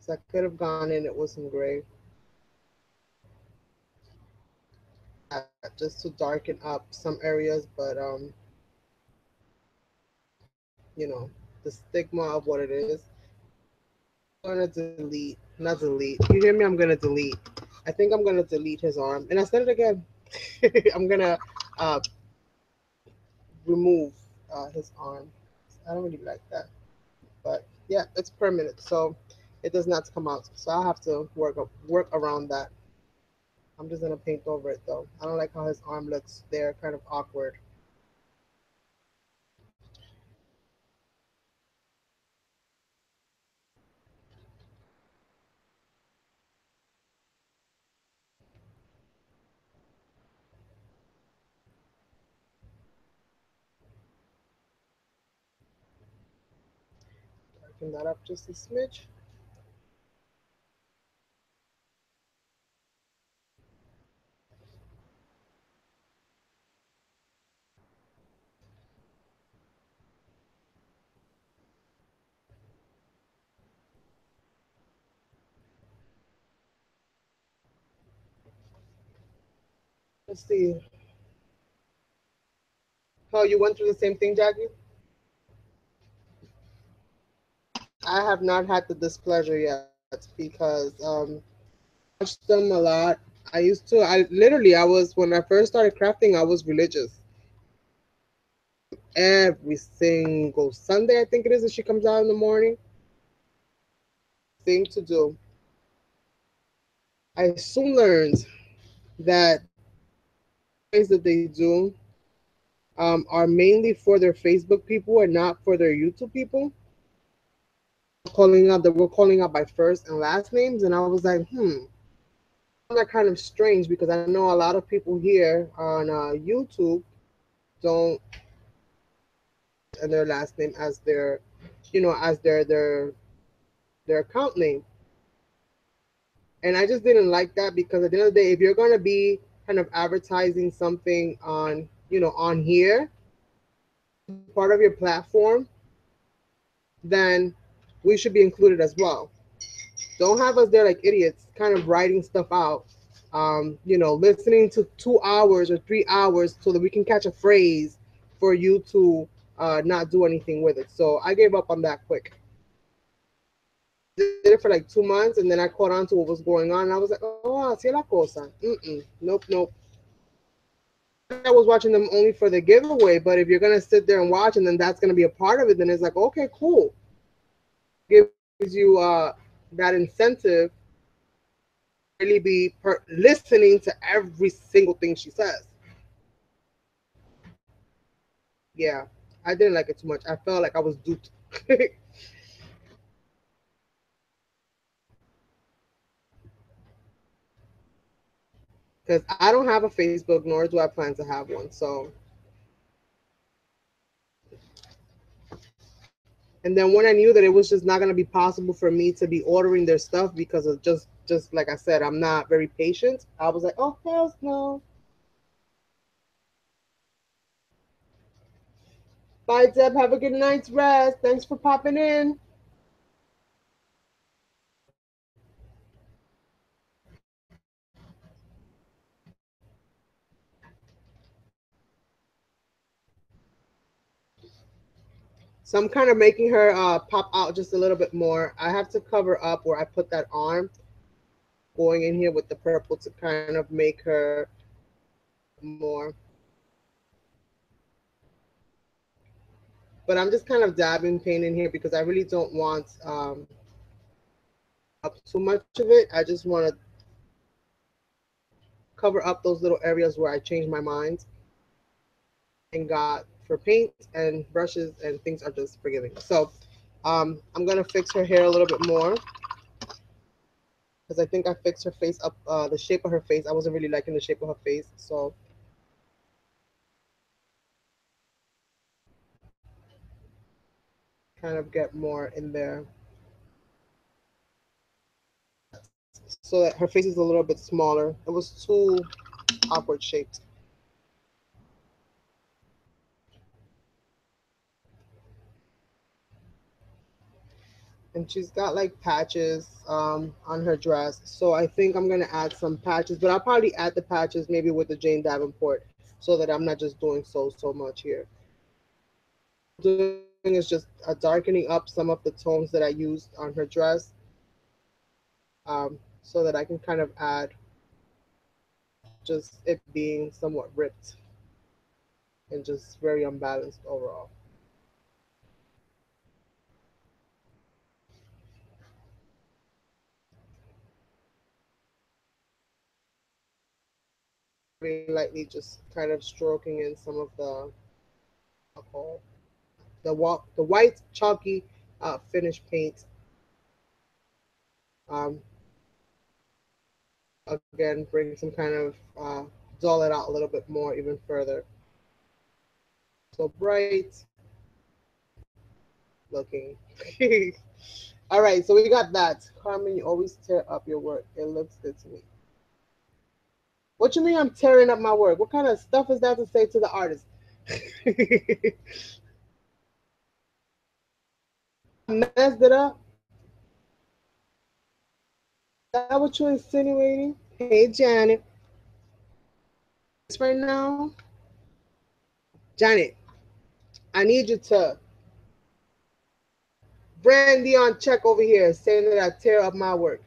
so I could have gone in it with some gray, just to darken up some areas. But the stigma of what it is. I'm gonna delete, not delete. You hear me? I'm gonna delete. I think I'm gonna delete his arm, and I said it again. I'm gonna uh, remove his arm. I don't really like that, but yeah, it's permanent, so it does not come out. So I have to work around that. I'm just gonna paint over it though. I don't like how his arm looks there, kind of awkward. Darken that up just a smidge. Let's see. Oh, you went through the same thing, Jackie? I have not had the displeasure yet because watched them a lot. I used to. I was when I first started crafting. I was religious. Every single Sunday, I think it is, that she comes out in the morning. Thing to do. I soon learned that things that they do are mainly for their Facebook people and not for their YouTube people. Calling out that we're calling out by first and last names, and I was like, that kind of strange because I know a lot of people here on YouTube don't and their last name as their, as their their account name. And I just didn't like that because at the end of the day, if you're going to be kind of advertising something on, on here, part of your platform, then we should be included as well. Don't have us there like idiots, kind of writing stuff out, listening to 2 hours or 3 hours so that we can catch a phrase for you to not do anything with it. So I gave up on that quick. Did it for like 2 months, and then I caught on to what was going on. And I was like, oh, así es la cosa. Nope, nope. I was watching them only for the giveaway, but if you're gonna sit there and watch, and then that's gonna be a part of it, then it's like, okay, cool. Gives you that incentive, really be listening to every single thing she says. Yeah, I didn't like it too much. I felt like I was duped. Because I don't have a Facebook, nor do I plan to have one. So, and then when I knew that it was just not going to be possible for me to be ordering their stuff because of just like I said, I'm not very patient. I was like, oh hell no. Bye, Deb. Have a good night's rest. Thanks for popping in. So I'm kind of making her pop out just a little bit more. I have to cover up where I put that arm, going in here with the purple to kind of make her more. But I'm just kind of dabbing paint in here because I really don't want up too much of it. I just want to cover up those little areas where I changed my mind and got for paint and brushes and things are just forgiving. So I'm gonna fix her hair a little bit more because I think I fixed her face up, the shape of her face. I wasn't really liking the shape of her face, so kind of get more in there so that her face is a little bit smaller. It was too awkward shaped. And she's got like patches on her dress. So I think I'm gonna add some patches, but I'll probably add the patches maybe with the Jane Davenport so that I'm not just doing so much here. Doing is just darkening up some of the tones that I used on her dress, so that I can kind of add just it being somewhat ripped and just very unbalanced overall. Very lightly just kind of stroking in some of the alcohol, the white chalky finish paint. Um, Again, bring some kind of dull it out a little bit more, even further. So bright looking. All right, so we got that. Carmen, you always tear up your work. It looks good to me. What you mean I'm tearing up my work? What kind of stuff is that to say to the artist? Messed it up? Is that what you're insinuating? Hey, Janet. Right now, Janet, I need you to Brandy on check over here saying that I tear up my work.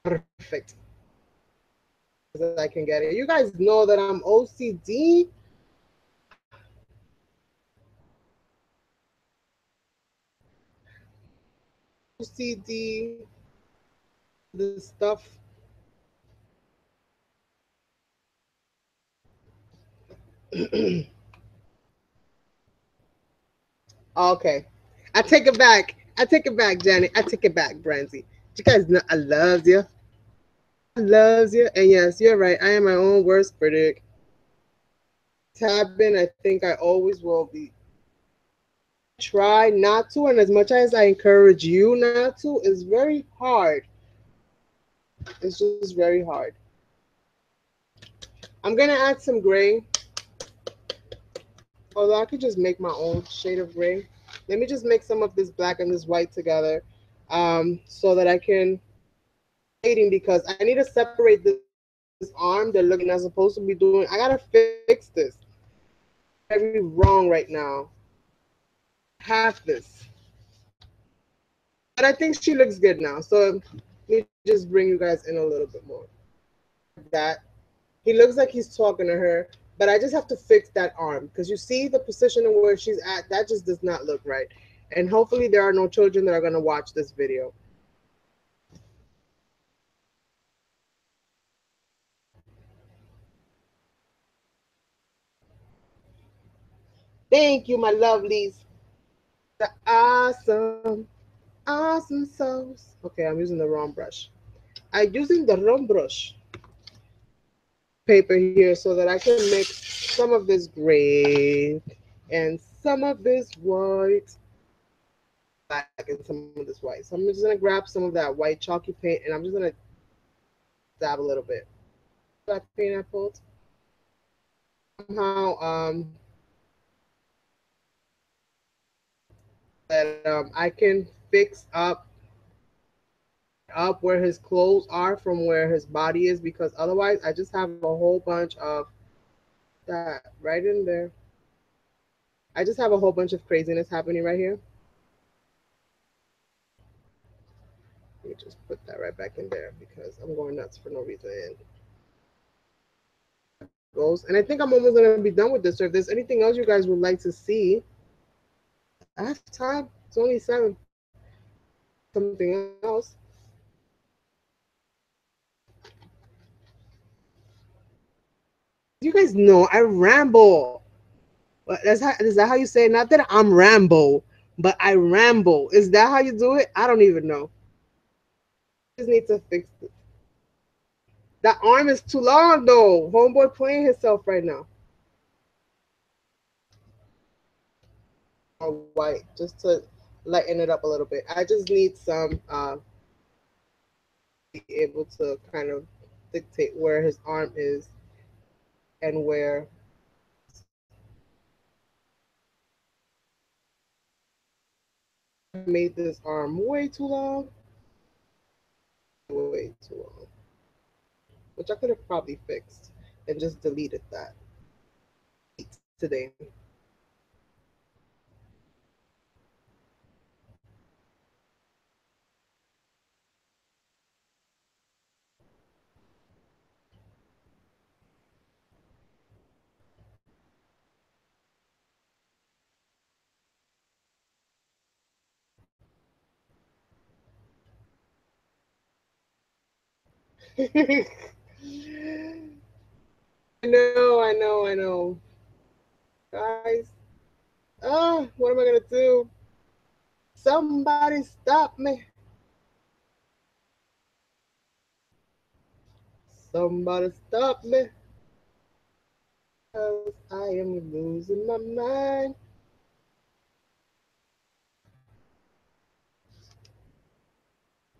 Perfect. As I can get it. You guys know that I'm OCD. OCD, this stuff. Okay. I take it back. I take it back, Janet. I take it back, Brandy. You guys know I love you. I love you. And yes, you're right. I am my own worst critic. have been. I think I always will be. Try not to, and as much as I encourage you not to, it's very hard. It's just very hard. I'm gonna add some gray, although I could just make my own shade of gray. Let me just mix some of this black and this white together, so that I can because I need to separate this arm that looks like I'm not supposed to be doing. I gotta fix this. Very wrong right now. Half this, but I think she looks good now. So let me just bring you guys in a little bit more. Like that. He looks like he's talking to her, but I just have to fix that arm because you see the position of where she's at. That just does not look right. And hopefully there are no children that are gonna watch this video. Thank you, my lovelies. The awesome, awesome sauce. Okay, I'm using the wrong brush. I'm using the wrong brush paper here so that I can mix some of this gray and some of this white, black and some of this white. So I'm just gonna grab some of that white chalky paint and I'm just gonna dab a little bit. That paint I pulled somehow that I can fix up where his clothes are from where his body is because otherwise I just have a whole bunch of that right in there. I just have a whole bunch of craziness happening right here. Let me just put that right back in there because I'm going nuts for no reason. And goes. And I think I'm almost gonna be done with this. So if there's anything else you guys would like to see, I have time. It's only 7. Something else. You guys know I ramble. Is that how you say it? Not that I'm Rambo, but I ramble. Is that how you do it? I don't even know. I just need to fix it. That arm is too long though. Homeboy playing himself right now. Or white, just to lighten it up a little bit. I just need some be able to kind of dictate where his arm is and where I made this arm way too long. Way too long. Which I could have probably fixed and just deleted that today. I know, I know, I know. Guys, what am I gonna do? Somebody stop me. Somebody stop me. Cause I am losing my mind.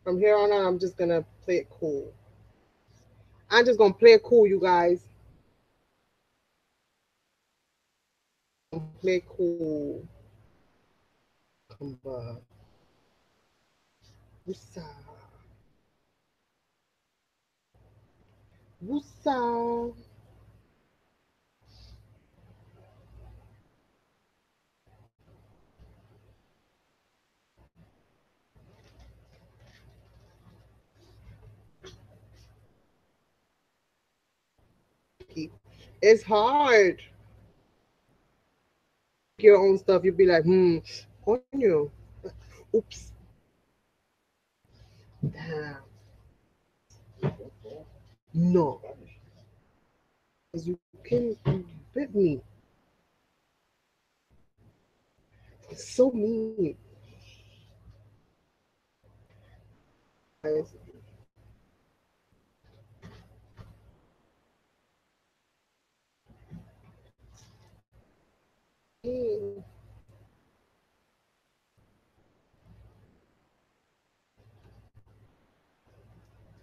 From here on out, I'm just gonna play it cool. I'm just gonna play it cool, you guys. Play cool. Come on. Wusa. Wusa. It's hard. Your own stuff, you'd be like, coño. Oops. Damn. No. Because you bit me. It's so mean. Guys.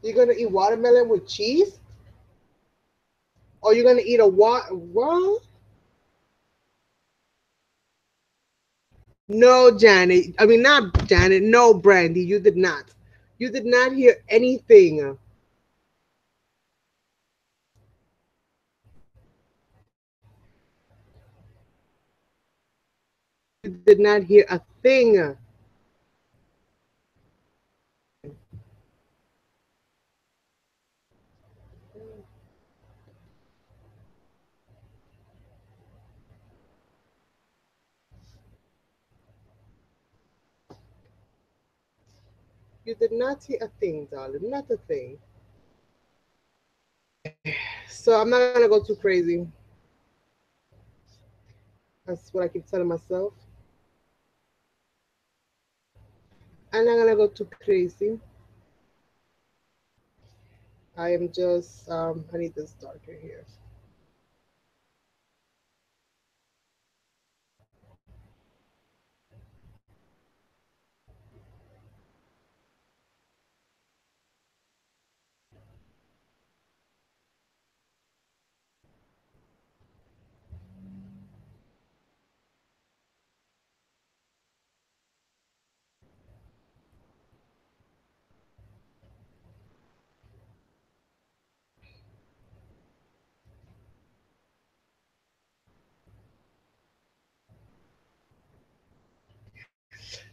You're gonna eat watermelon with cheese, or you're gonna eat a what? No, Janet. I mean, not Janet. No, Brandy. You did not. You did not hear anything. You did not hear a thing. You did not hear a thing, darling. Not a thing. So I'm not gonna go too crazy. That's what I keep telling myself. I'm not gonna go too crazy. I am just I need this darker here.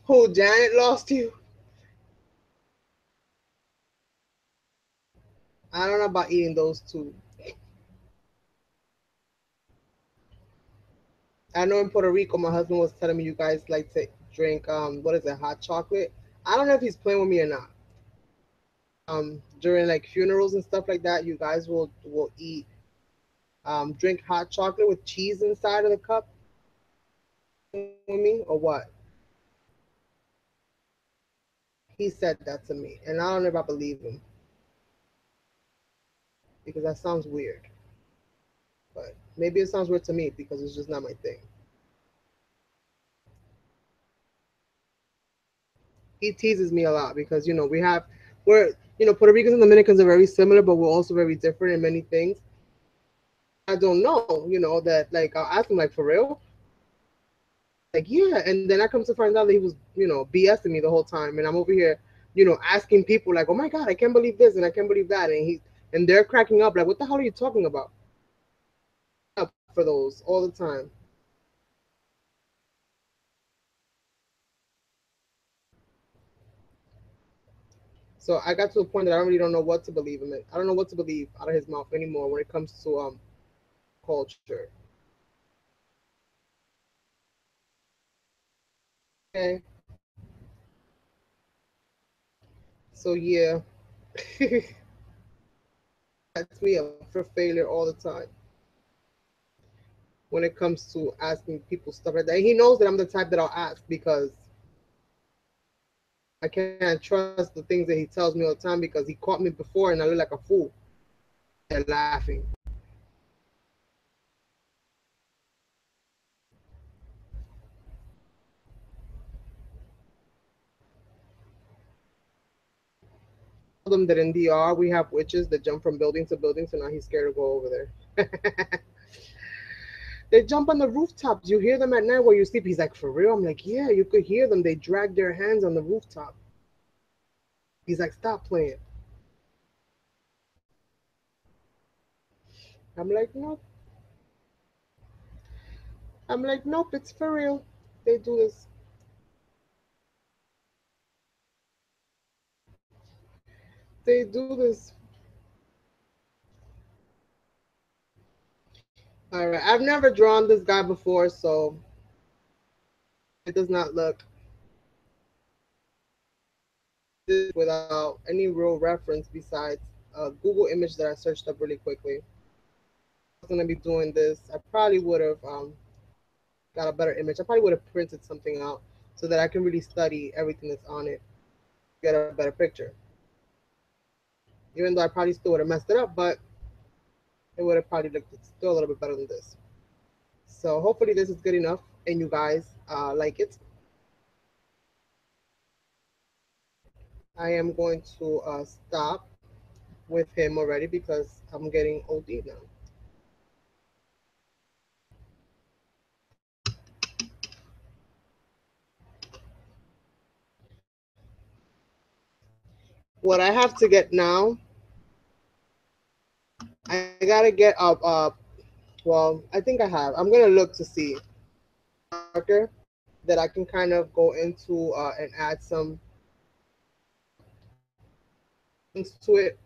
Who Janet lost you? I don't know about eating those two. I know in Puerto Rico, my husband was telling me you guys like to drink what is it, hot chocolate. I don't know if he's playing with me or not. During like funerals and stuff like that, you guys will eat drink hot chocolate with cheese inside of the cup with me or what? He said that to me, and I don't know if I believe him because that sounds weird. But maybe it sounds weird to me because it's just not my thing. He teases me a lot because we're Puerto Ricans and Dominicans are very similar, but we're also very different in many things. I don't know, that like I'll ask him like for real, like yeah, and then I come to find out that he was BSing me the whole time, and I'm over here asking people like, oh my god, I can't believe this and I can't believe that, and they're cracking up like, what the hell are you talking about? Up for those all the time. So I got to a point that I really don't know what to believe in. I don't know what to believe out of his mouth anymore when it comes to culture. Okay, so yeah, that's me up for failure all the time when it comes to asking people stuff like that. And he knows that I'm the type that I'll ask because I can't trust the things that he tells me all the time because he caught me before and I look like a fool. They're laughing. I told him that in DR we have witches that jump from building to building, so now he's scared to go over there. They jump on the rooftops. You hear them at night while you sleep. He's like, for real? I'm like, yeah, you could hear them. They drag their hands on the rooftop. He's like, stop playing. I'm like, nope. I'm like, nope, it's for real. They do this. They do this. All right. I've never drawn this guy before, so it does not look this without any real reference besides a Google image that I searched up really quickly. I was gonna be doing this. I probably would have got a better image. I probably would have printed something out so that I can really study everything that's on it, get a better picture. Even though I probably still would have messed it up, but it would have probably looked still a little bit better than this. So hopefully this is good enough and you guys like it. I am going to stop. with him already because I'm getting OD now. What I have to get now, I gotta get well, I think I have. I'm gonna look to see marker that I can kind of go into and add some things to it,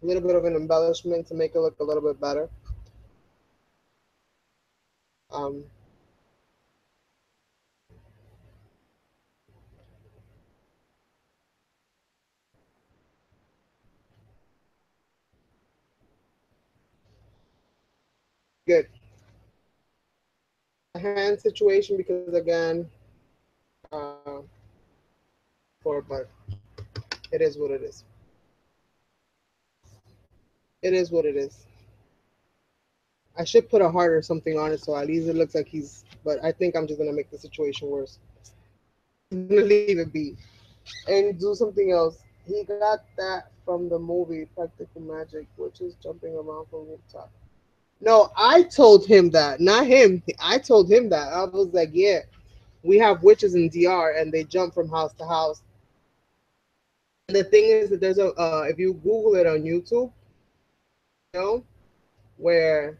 a little bit of an embellishment to make it look a little bit better. Um, Good. A hand situation because again, uh, for but it is what it is. It is what it is. I should put a heart or something on it so at least it looks like he's. But I think I'm just gonna make the situation worse. I'm gonna leave it be and do something else. He got that from the movie Practical Magic, which is jumping around from rooftop. No, I told him that, not him. I told him that. I was like, yeah, we have witches in DR and they jump from house to house. And the thing is that there's a if you Google it on YouTube, you know, where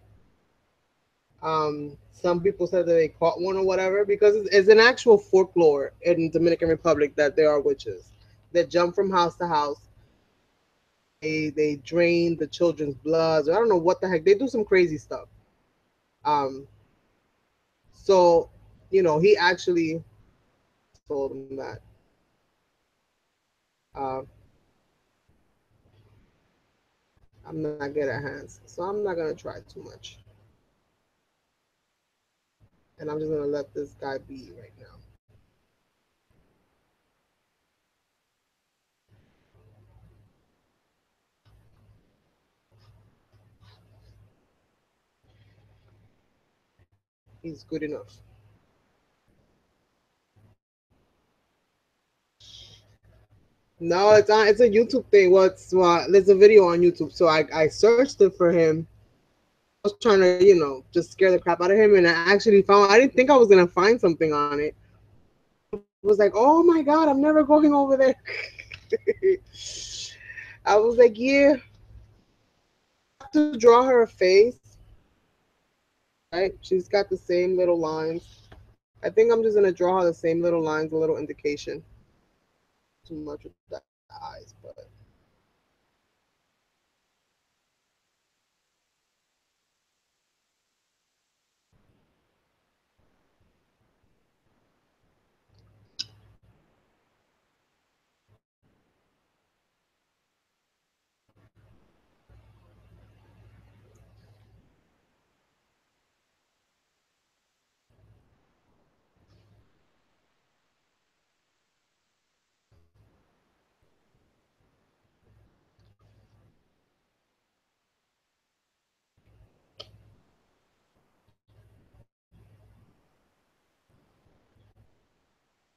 some people said that they caught one or whatever because it's an actual folklore in Dominican Republic that there are witches that jump from house to house. They drain the children's bloods. I don't know what the heck. They do some crazy stuff. Um, so he actually told him that uh, I'm not good at hands, so I'm not gonna try too much, and I'm just gonna let this guy be right now. He's good enough. No, it's on. It's a YouTube thing. There's a video on YouTube. So I searched it for him. I was trying to just scare the crap out of him, and I actually found. I didn't think I was gonna find something on it. It was like, oh my god, I'm never going over there. I was like, yeah, I have to draw her a face, right? She's got the same little lines. I think I'm just gonna draw her the same little lines, a little indication. Too much with the eyes, but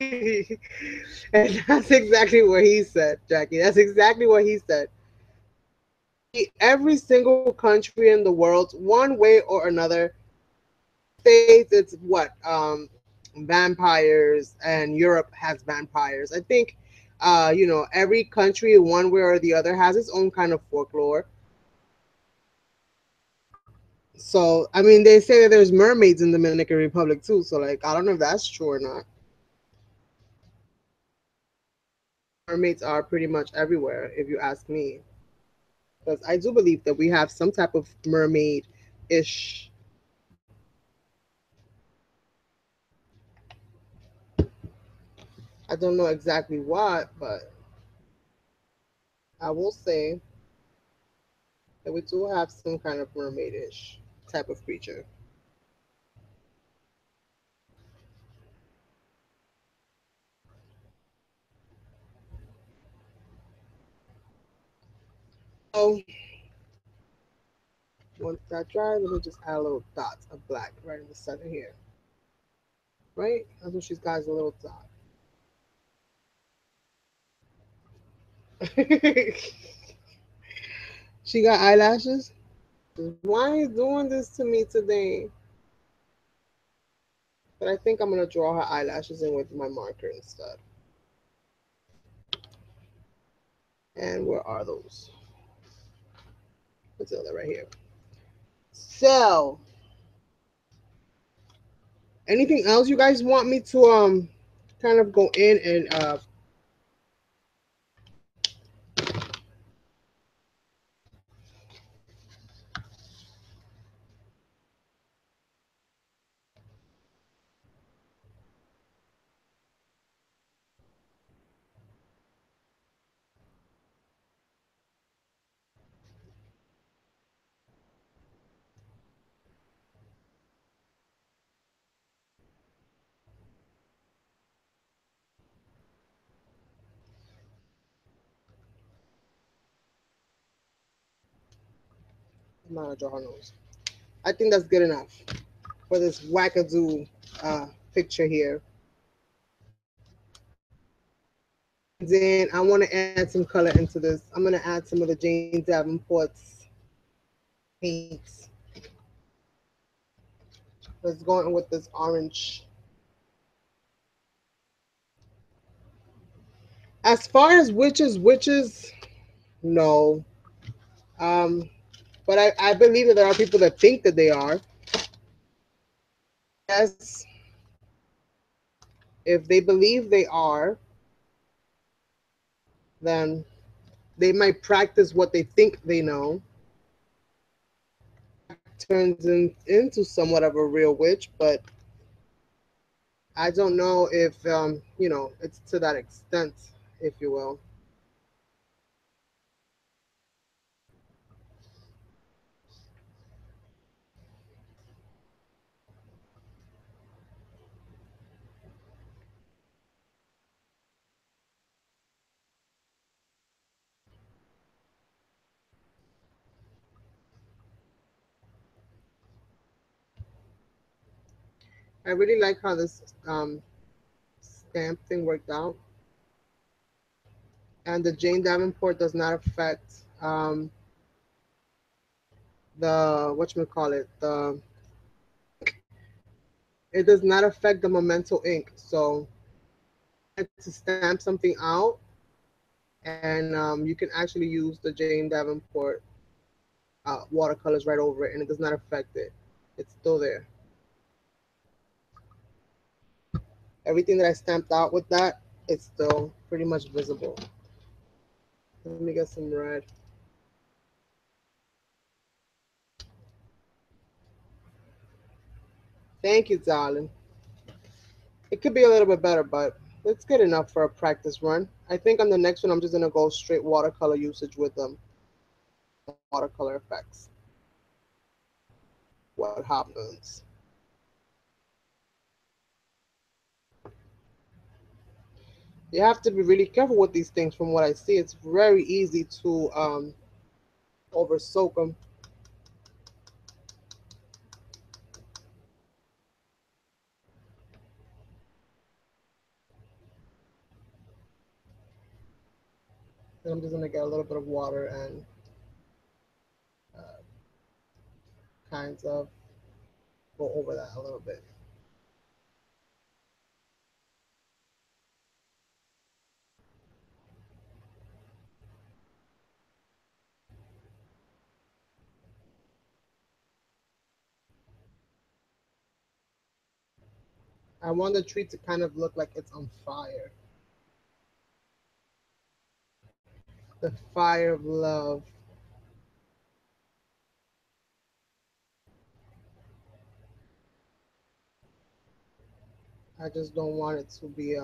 and that's exactly what he said, Jackie. That's exactly what he said. Every single country in the world, one way or another, states it's what vampires, and Europe has vampires. I think, every country, one way or the other, has its own kind of folklore. So, I mean, they say that there's mermaids in the Dominican Republic too. So, like, I don't know if that's true or not. Mermaids are pretty much everywhere, if you ask me, because I do believe that we have some type of mermaid ish. I don't know exactly what, but I will say that we do have some kind of mermaid ish type of creature. So, once that dries, let me just add a little dots of black right in the center here. Right? That's what she's got, is a little dot. She got eyelashes? Why are you doing this to me today? But I think I'm gonna draw her eyelashes in with my marker instead. And where are those? What's the other right here? So, anything else you guys want me to kind of go in and I'm not gonna draw her nose. I think that's good enough for this wackadoo picture here. And then I want to add some color into this. I'm gonna add some of the Jane Davenport's paints. Let's go in with this orange. As far as witches, no. Um, but I believe that there are people that think that they are. Yes, if they believe they are, then they might practice what they think they know. Turns into somewhat of a real witch, but I don't know if it's to that extent, if you will. I really like how this stamp thing worked out, and the Jane Davenport does not affect the whatchamacallit, the it does not affect the memento ink. So to stamp something out, and you can actually use the Jane Davenport watercolors right over it, and it does not affect it. It's still there. Everything that I stamped out with that, it's still pretty much visible. Let me get some red. Thank you, darling. It could be a little bit better, but it's good enough for a practice run. I think on the next one, I'm just gonna go straight watercolor usage with them, watercolor effects. What happens? You have to be really careful with these things. From what I see, it's very easy to over soak them. And I'm just gonna get a little bit of water and uh, kinds of go over that a little bit. I want the tree to kind of look like it's on fire. The fire of love. I just don't want it to be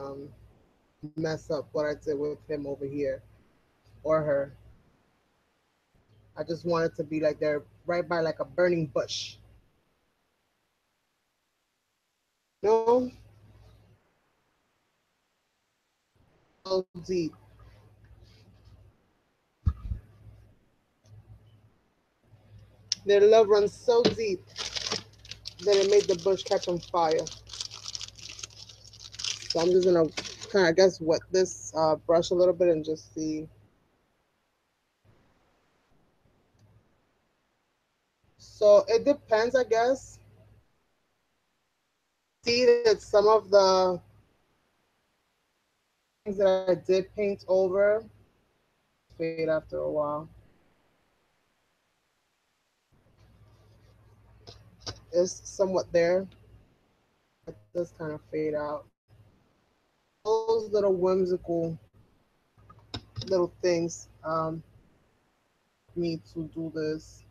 mess up what I did with him over here or her. I just want it to be like they're right by like a burning bush. No, so deep. Their love runs so deep that it made the bush catch on fire. So I'm just gonna kind of, I guess, wet this brush a little bit and just see. So it depends, I guess. See that some of the things that I did paint over fade after a while. It's somewhat there. It does kind of fade out. Those little whimsical little things me to do this.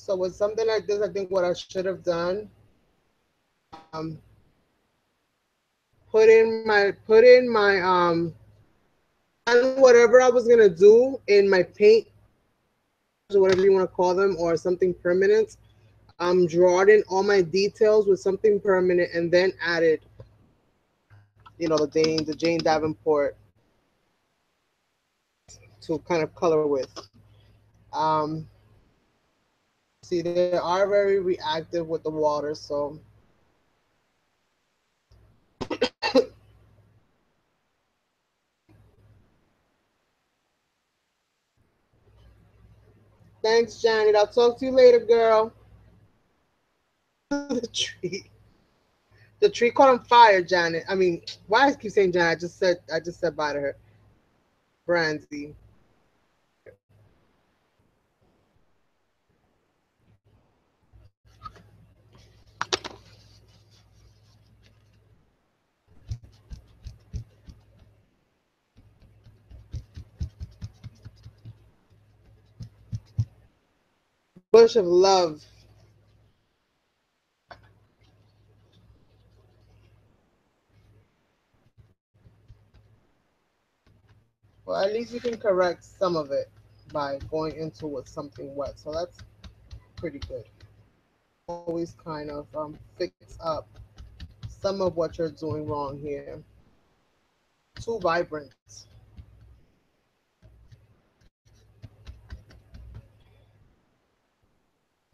So with something like this, I think what I should have done, um, and whatever I was gonna do in my paint or whatever you want to call them, or something permanent. Drawed in all my details with something permanent, and then added, the Jane Davenport to kind of color with. Um, See, they are very reactive with the water, so thanks, Janet. I'll talk to you later, girl. The tree. The tree caught on fire, Janet. I mean, why I keep saying Janet? I just said bye to her. Brandy. Bush of love. Well, at least you can correct some of it by going into with something wet. So that's pretty good. Always kind of fix up some of what you're doing wrong here. Too vibrant.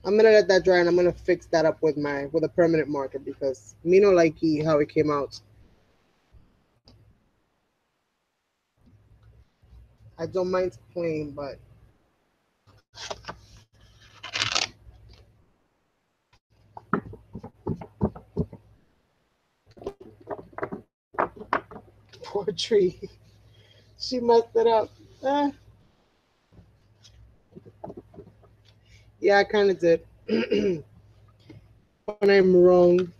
I'm gonna let that dry and I'm gonna fix that up with a permanent marker because me no like how it came out. I don't mind plain, but poor tree. She messed it up. Eh, yeah, I kind of did. When I'm wrong.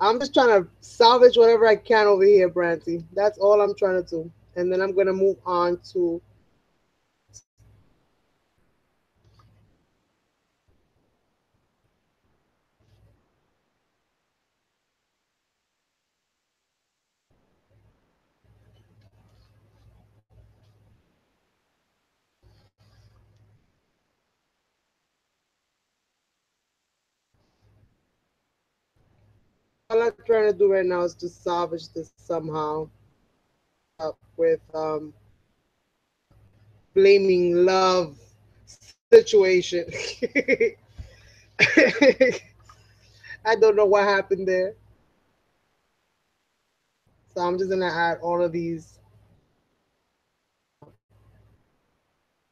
I'm just trying to salvage whatever I can over here, Branty. That's all I'm trying to do. And then I'm gonna move on to all I'm trying to do right now is just salvage this somehow up with blaming love situation. I don't know what happened there. So I'm just gonna add all of these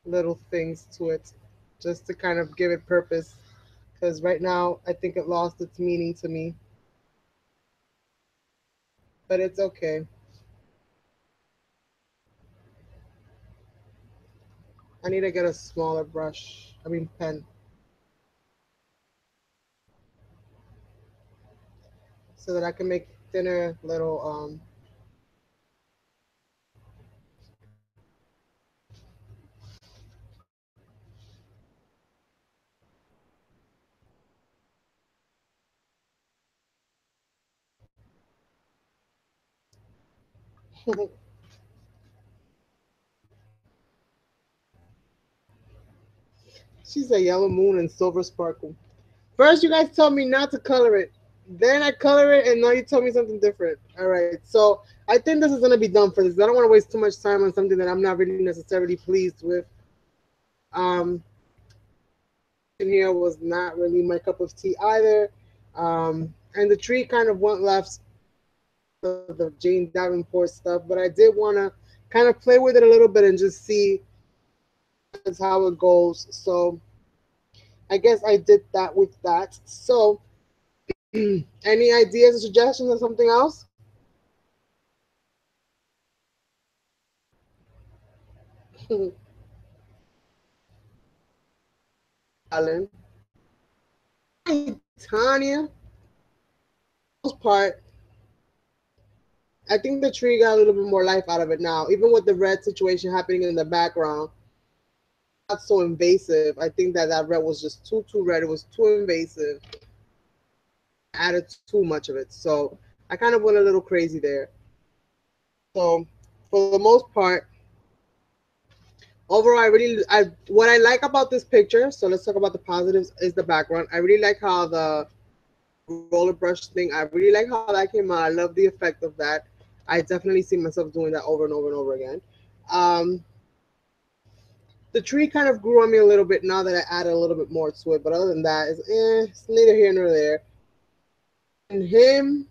little things to it just to kind of give it purpose. Because right now I think it lost its meaning to me. But it's okay. I need to get a smaller brush. I mean pen. So that I can make thinner little she's a yellow moon and silver sparkle. First, you guys told me not to color it. Then I color it, and now you told me something different. All right, so I think this is gonna be done for this. I don't want to waste too much time on something that I'm not really necessarily pleased with. Um, in here was not really my cup of tea either. And the tree kind of went left the Jane Davenport stuff, but I did want to kind of play with it a little bit and just see how it goes. So I guess I did that with that. So any ideas or suggestions or something else? Alan. Hi, Tanya. Most part, I think the tree got a little bit more life out of it now. Even with the red situation happening in the background, not so invasive. I think that that red was just too red. It was too invasive. Added too much of it. So I kind of went a little crazy there. So for the most part, overall, I what I like about this picture. So let's talk about the positives. Is the background. I really like how the roller brush thing. I really like how that came out. I love the effect of that. I definitely see myself doing that over and over and over again. Um, the tree kind of grew on me a little bit now that I added a little bit more to it. But other than that, it's neither here nor there. And him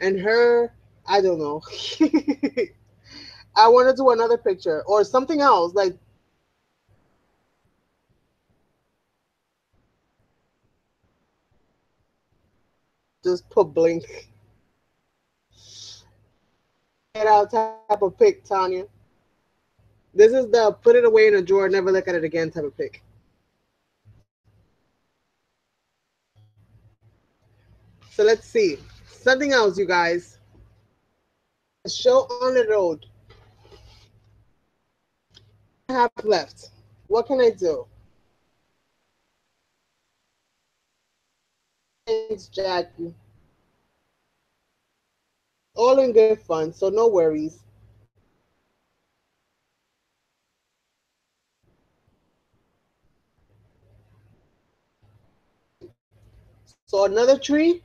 and her, I don't know. I want to do another picture or something else, like just put blink. Get out type of pick, Tanya. This is the put it away in a drawer, never look at it again type of pick. So let's see. Something else, you guys. A show on the road. I have left. What can I do? Thanks, Jackie. All in good fun, so no worries. So another tree.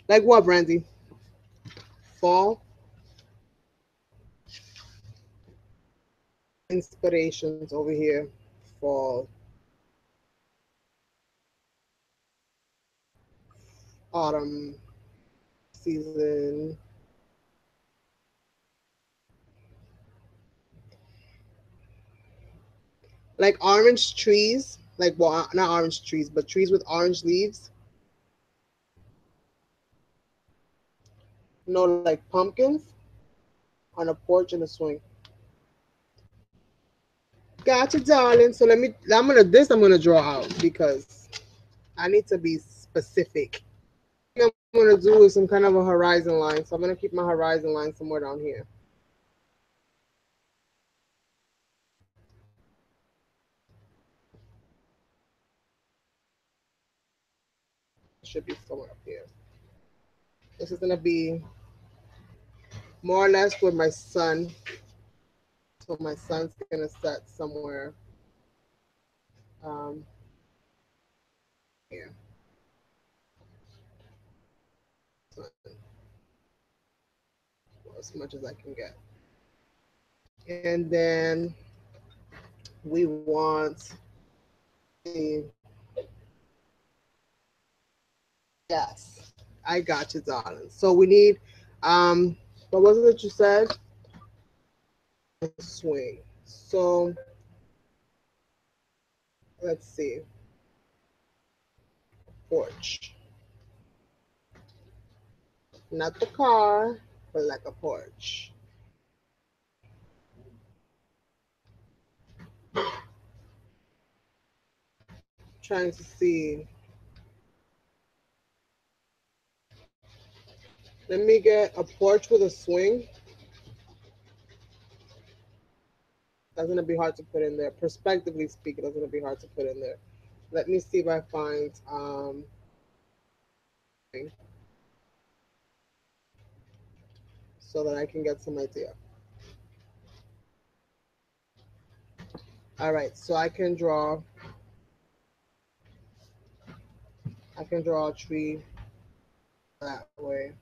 Like what, Brandy? Fall inspirations over here. Fall, autumn season. Like orange trees. Like, well, not orange trees, but trees with orange leaves. No, like pumpkins. on a porch and a swing. Gotcha, darling. So I'm gonna draw out because I need to be specific. What I'm gonna do is some kind of a horizon line. So I'm gonna keep my horizon line somewhere down here. It should be somewhere up here. This is gonna be more or less where my sun. So my sun's gonna set somewhere um, here. So as much as I can get. And then we want the, yes, I got you, darling. So we need, what was it that you said? Swing. So let's see, porch. Not the car, but like a porch. Trying to see. Let me get a porch with a swing. That's gonna be hard to put in there. Prospectively speaking, that's gonna be hard to put in there. Let me see if I find so that I can get some idea. All right, so I can draw a tree that way.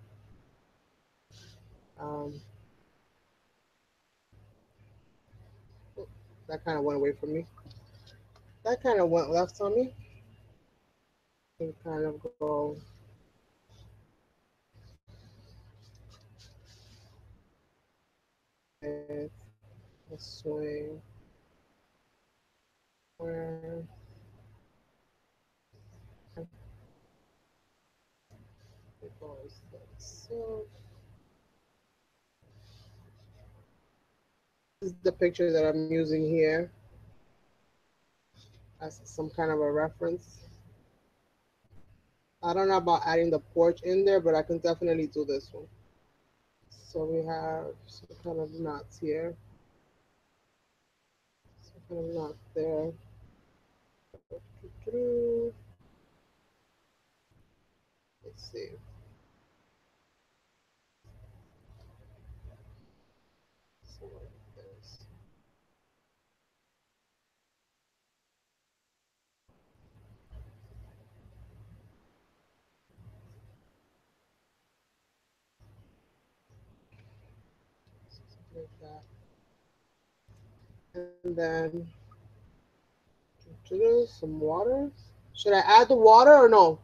Um, that kind of went away from me. That kind of went left on me. And kind of go with a swing where it goes like so. This is the picture that I'm using here as some kind of a reference. I don't know about adding the porch in there, but I can definitely do this one. So we have some kind of knots here, some kind of knot there. Let's see. So like this. Like that. And then some water. Should I add the water or no?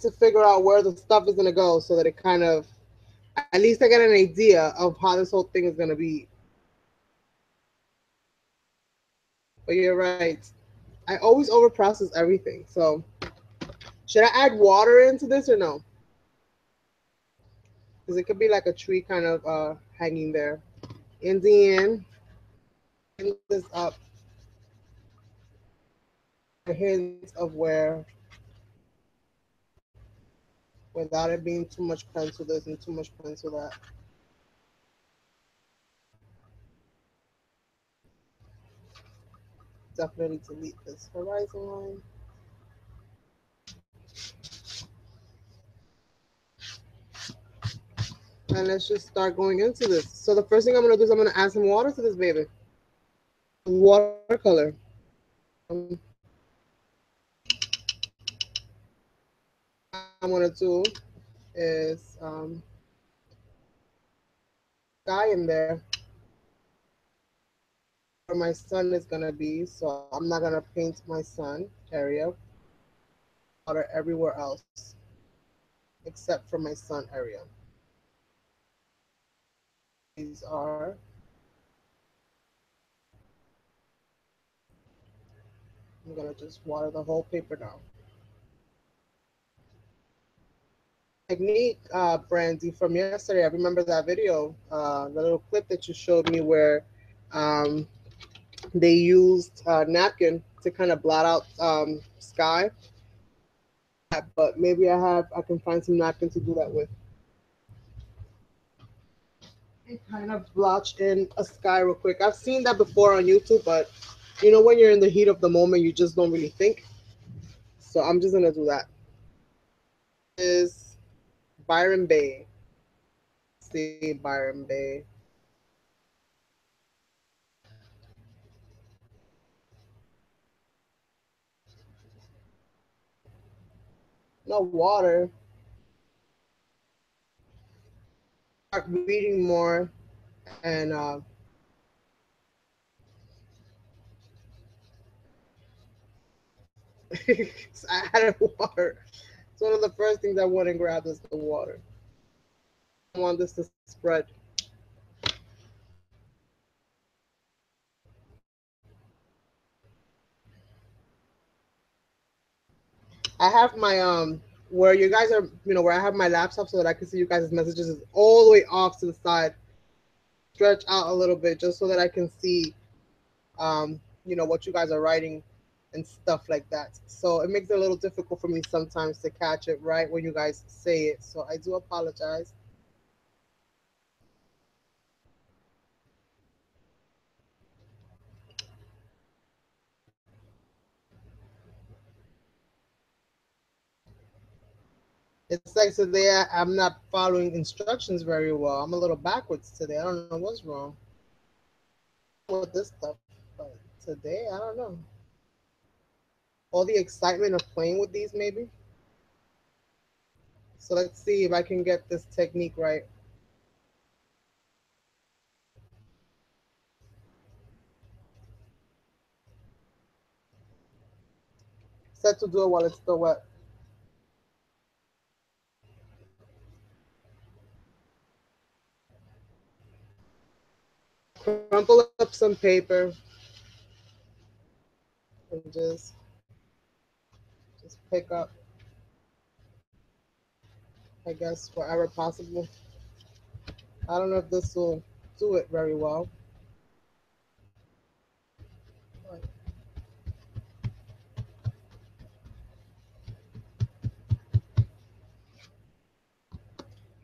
To figure out where the stuff is gonna go so that it kind of, at least I get an idea of how this whole thing is gonna be. But you're right. I always overprocess everything. So should I add water into this or no? Because it could be like a tree kind of hanging there. In the end, clean this up a hint of where, without it being too much pencil this and too much pencil that. Definitely delete this horizon line. And let's just start going into this. So the first thing I'm gonna do is I'm gonna add some water to this baby. Watercolor. Um, I'm gonna do is sky in there where my sun is gonna be. So I'm not gonna paint my sun area. Water everywhere else except for my sun area. These are, I'm gonna just water the whole paper now. technique, Brandy, from yesterday. I remember that video, the little clip that you showed me where um, they used napkin to kind of blot out sky. But maybe I can find some napkin to do that with. And kind of blotch in a sky real quick. I've seen that before on YouTube, but when you're in the heat of the moment, you just don't really think. So I'm just gonna do that. Is Byron Bay. See Byron Bay. No water. Start reading more and I added water. It's one of the first things I went and grabbed is the water. I want this to spread. I have my where you guys are, where I have my laptop so that I can see you guys' messages is all the way off to the side. Stretch out a little bit just so that I can see what you guys are writing and stuff like that. So it makes it a little difficult for me sometimes to catch it right when you guys say it. So I do apologize. It's like today I'm not following instructions very well. I'm a little backwards today. I don't know what's wrong with this stuff. But today, I don't know. All the excitement of playing with these, maybe. So let's see if I can get this technique right. Set to do it while it's still wet. Crumple up some paper and just pick up, I guess, wherever possible. I don't know if this will do it very well. But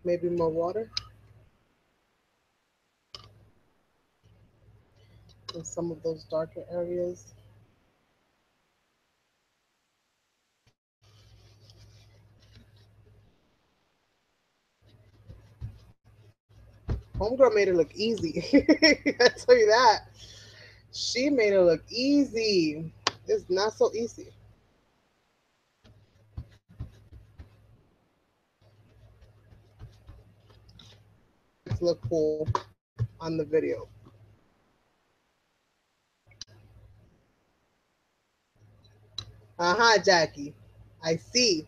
maybe more water in some of those darker areas. Homegirl made it look easy. I tell you that. She made it look easy. It's not so easy. It's look cool on the video. Uh-huh, Jackie. I see.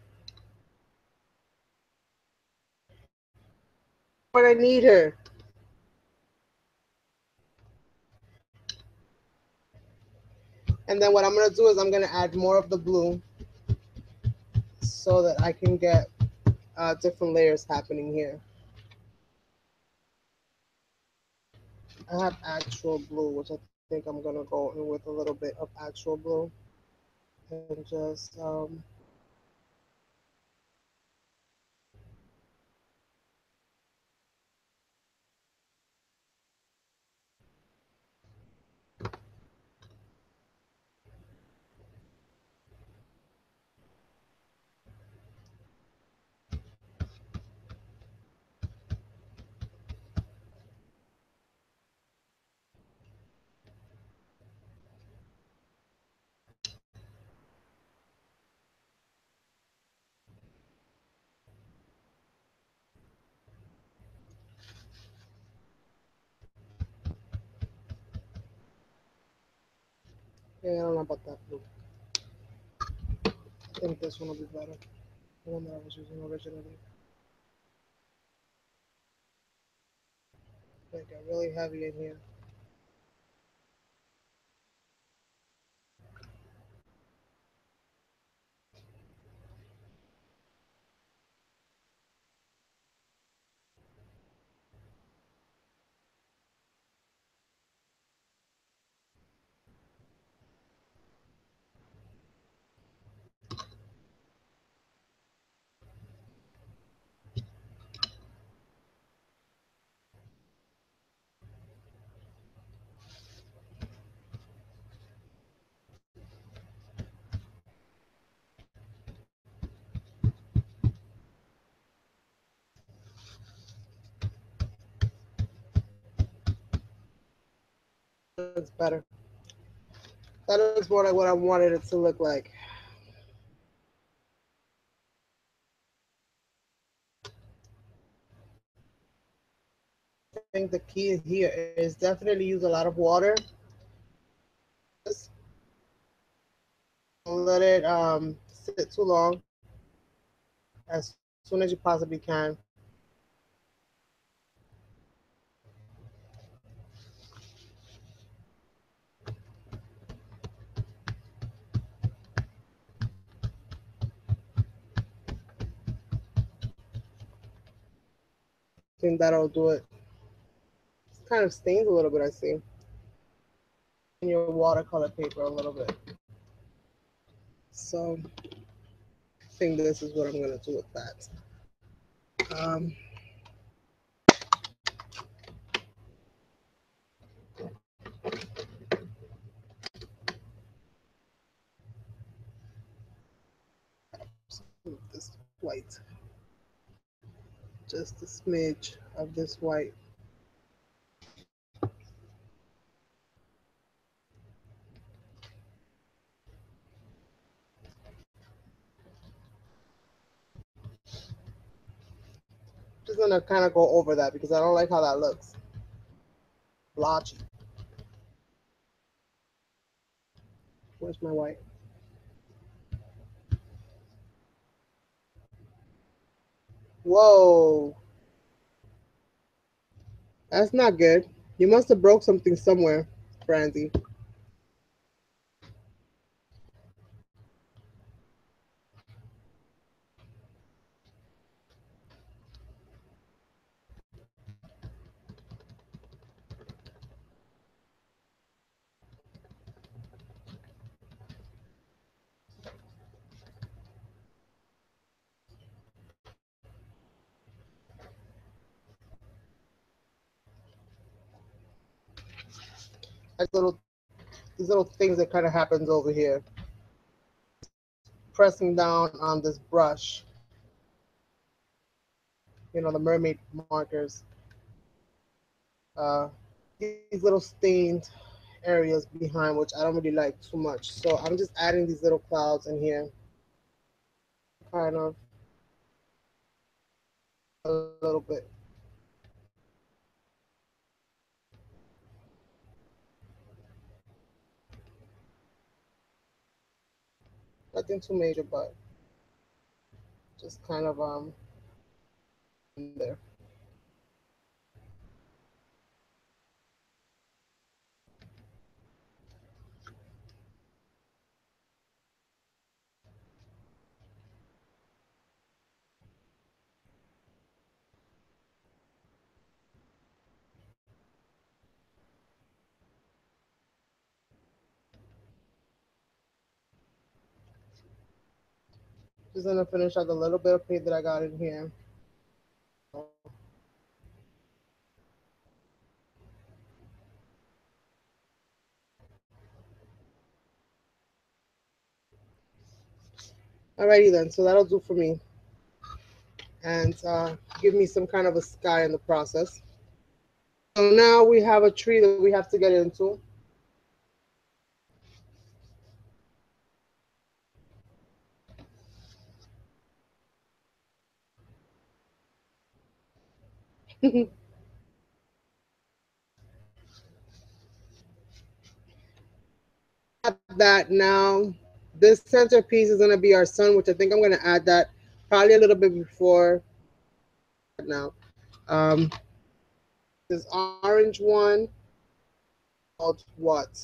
But I need her. And then what I'm gonna do is I'm gonna add more of the blue so that I can get different layers happening here. I have actual blue, which I think I'm gonna go in with a little bit of actual blue and just yeah, I don't know about that blue. I think this one will be better. The one that I was using originally. They get really heavy in here. looks better. That looks more like what I wanted it to look like. I think the key here is definitely use a lot of water. Just don't let it sit too long. As soon as you possibly can. I think that'll do it. It kind of stains a little bit, I see. In your watercolor paper a little bit. So I think this is what I'm gonna do with that. Um, this white, just a smidge of this white. Just gonna kind of go over that because I don't like how that looks. Blotchy. Where's my white? Whoa, that's not good. You must have broke something somewhere, Franzi. These little things that kind of happens over here. Pressing down on this brush, the mermaid markers. Uh, these little stained areas behind, which I don't really like too much. So I'm just adding these little clouds in here, kind of a little bit. Nothing too major, but just kind of in there. Just gonna finish out the little bit of paint that I got in here. Alrighty then, so that'll do for me, and give me some kind of a sky in the process. So now we have a tree that we have to get into. That now, this centerpiece is gonna be our sun, which I think I'm gonna add that probably a little bit before now. Um, this orange one called what?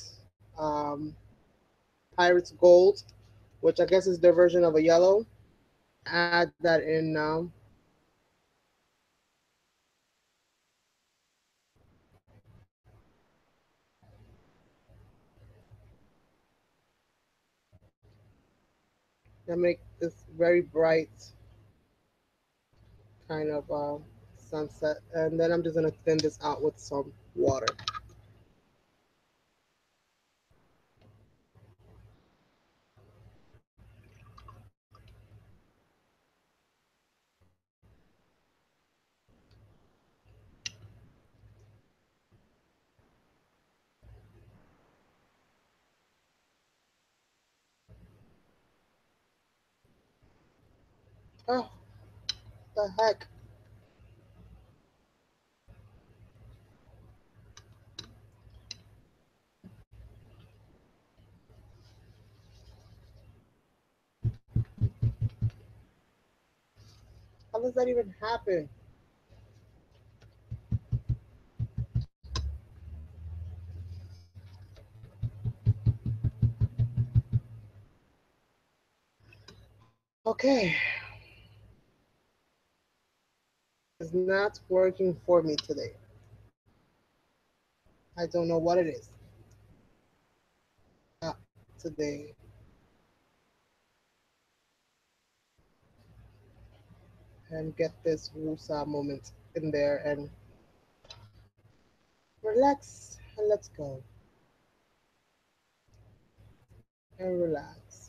Um, Pirate's Gold, which I guess is their version of a yellow. Add that in now. And make this very bright kind of sunset. And then I'm just gonna thin this out with some water. Oh, the heck. How does that even happen? Okay, it's not working for me today. I don't know what it is. Not today. And get this woosah moment in there and relax and let's go and relax.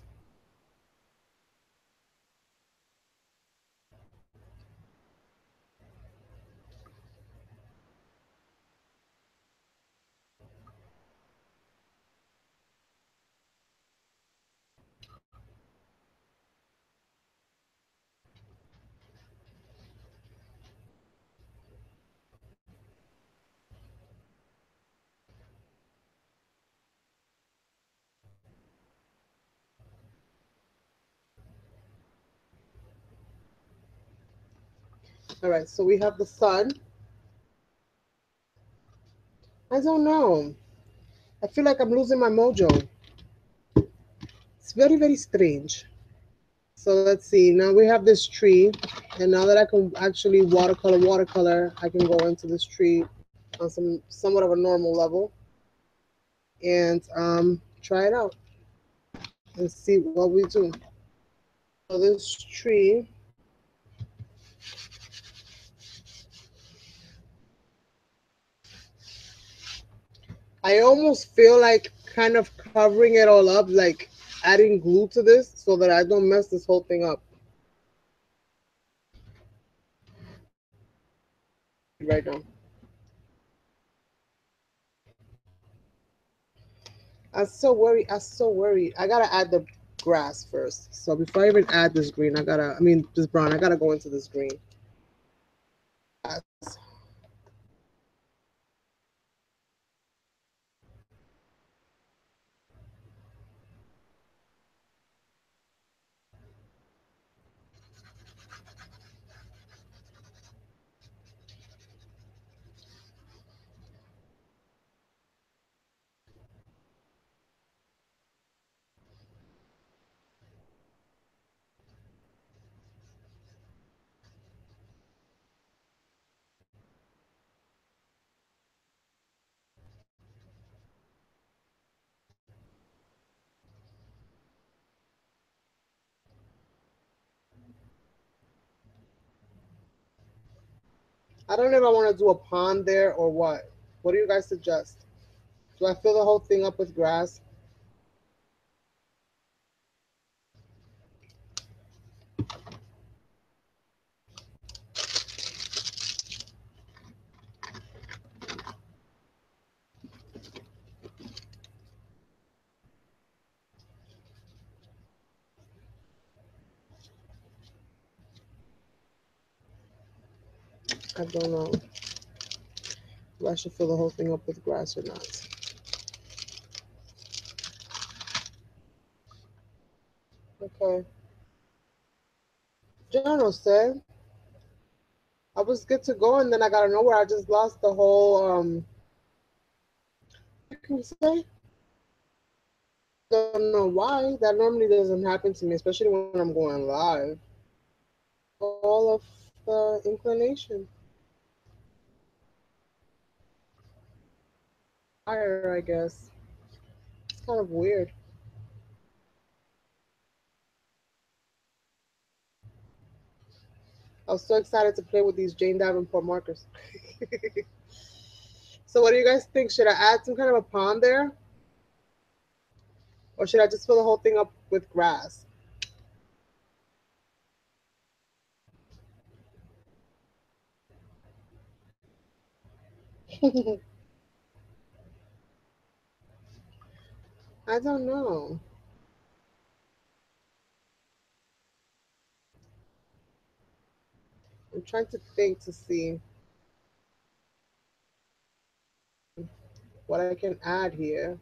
All right, so we have the sun. I don't know. I feel like I'm losing my mojo. It's very, very strange. So let's see. Now we have this tree, and now that I can actually watercolor, I can go into this tree on some somewhat of a normal level and try it out and see what we do. So this tree, I almost feel like kind of covering it all up, like adding glue to this so that I don't mess this whole thing up right now. I'm so worried. I'm so worried. I gotta add the grass first. So before I even add this green, I mean, this brown, I gotta go into this green. Grass. I don't know if I want to do a pond there or what. What do you guys suggest? Do I fill the whole thing up with grass? I don't know if I should fill the whole thing up with grass or not. Okay. General said I was good to go, and then I got to nowhere. I just lost the whole. What can you say? Don't know why. That normally doesn't happen to me, especially when I'm going live. All of the inclination. Higher, I guess. It's kind of weird. I was so excited to play with these Jane Davenport markers. So, what do you guys think? Should I add some kind of a pond there, or should I just fill the whole thing up with grass? I don't know. I'm trying to think to see what I can add here.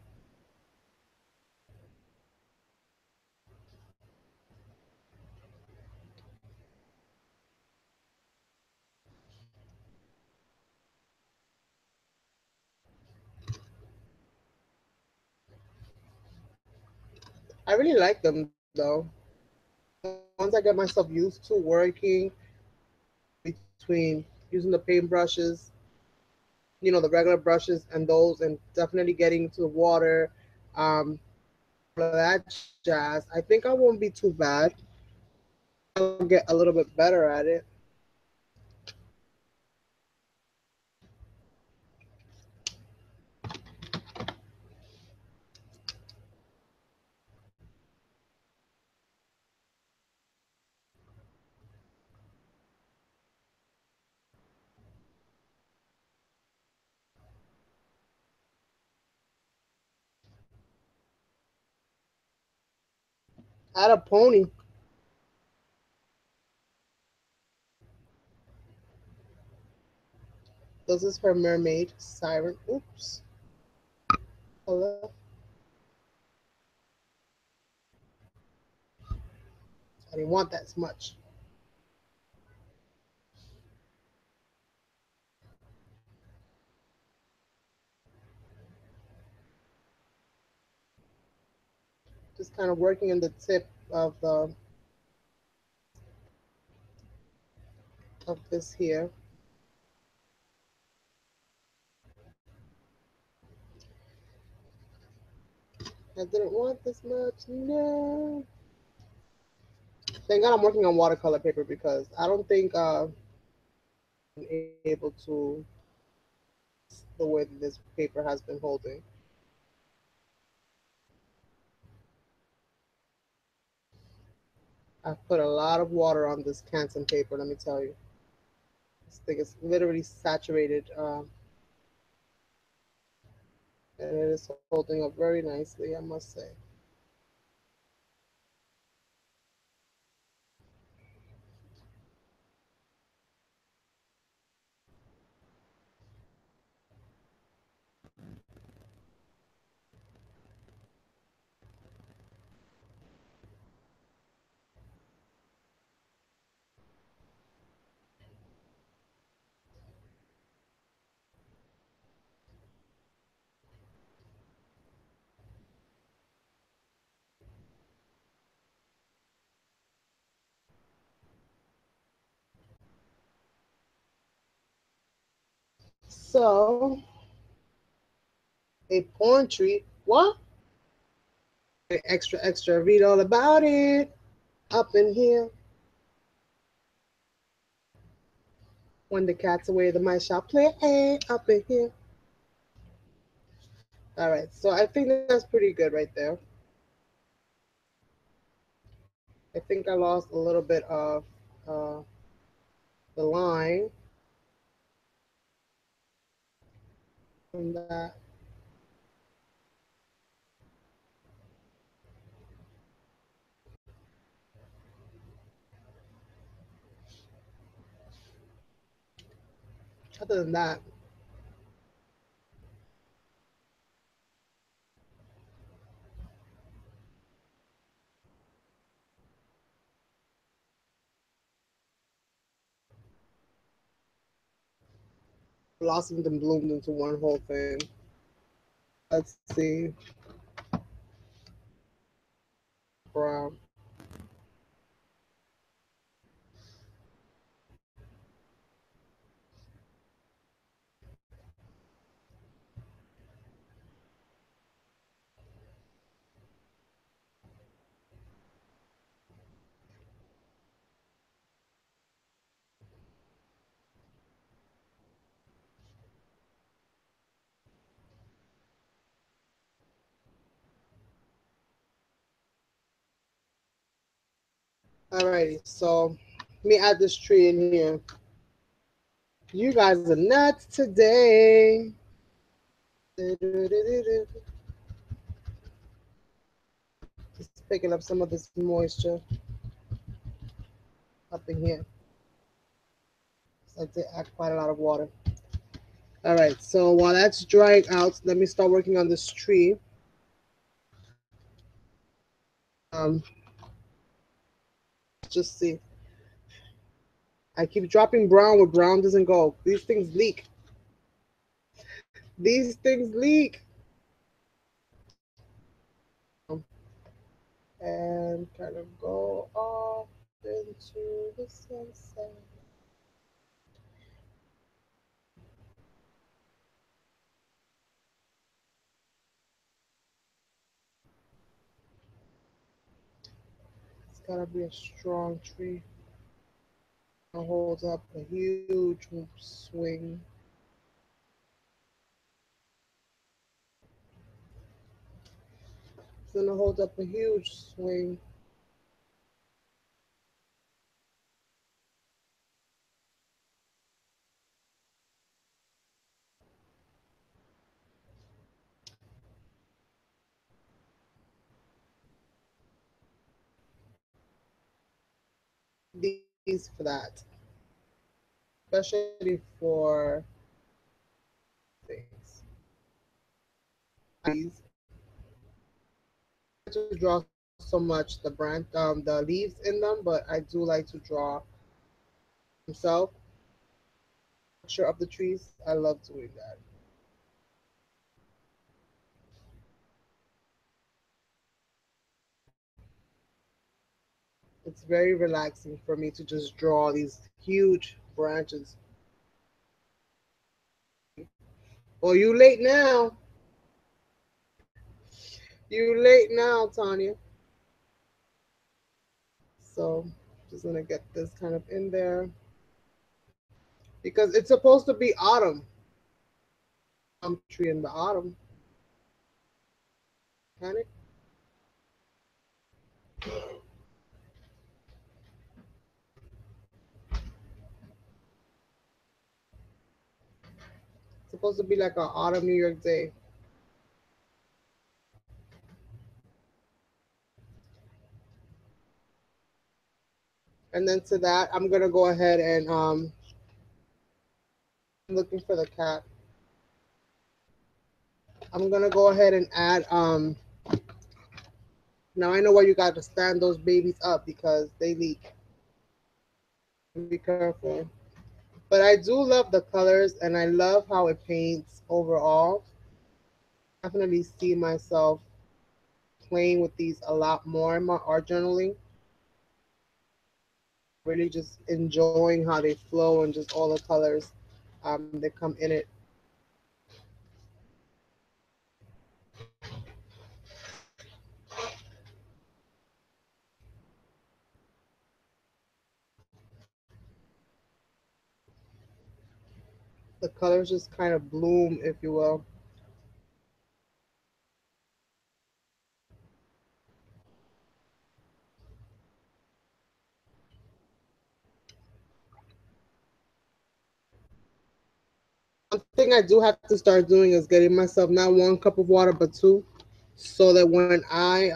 I really like them though. Once I get myself used to working between using the paintbrushes, the regular brushes and those, and definitely getting to the water, all of that jazz, I think I won't be too bad. I'll get a little bit better at it. Add a pony. This is her mermaid siren. Oops. Hello. I didn't want that much. Just kind of working in the tip of the of this here. I didn't want this much. No. Thank God I'm working on watercolor paper because I don't think I'm able to the way that this paper has been holding. I've put a lot of water on this Canson paper. Let me tell you, this thing is literally saturated, and it is holding up very nicely, I must say. So, a porn treat. What? Extra, extra. Read all about it. Up in here. When the cat's away, the mice shall play. Up in here. All right. So I think that's pretty good right there. I think I lost a little bit of uh, the line from that. Other than that, blossomed and bloomed into one whole thing. Let's see. Brown. Alrighty, so let me add this tree in here. You guys are nuts today. Just picking up some of this moisture up in here. I did add quite a lot of water. All right, so while that's drying out, let me start working on this tree. Um, just see. I keep dropping brown where brown doesn't go. These things leak. These things leak. And kind of go off into the sunset. It's gotta be a strong tree. It holds up a huge swing. It's gonna hold up a huge swing. These for that, especially for things. These to draw so much the leaves in them, but I do like to draw himself picture of the trees. I love doing that. It's very relaxing for me to just draw these huge branches. Oh, you late now. You late now, Tanya. So just gonna get this kind of in there because it's supposed to be autumn. Tree in the autumn. Panic. It's supposed to be like an autumn New York day. And then to that, I'm gonna go ahead and I'm looking for the cat. I'm gonna go ahead and add now I know why you got to stand those babies up because they leak. Be careful. But I do love the colors and I love how it paints overall. Definitely see myself playing with these a lot more in my art journaling. Really just enjoying how they flow and just all the colors that come in it. The colors just kind of bloom, if you will. One thing I do have to start doing is getting myself not one cup of water but two, so that when I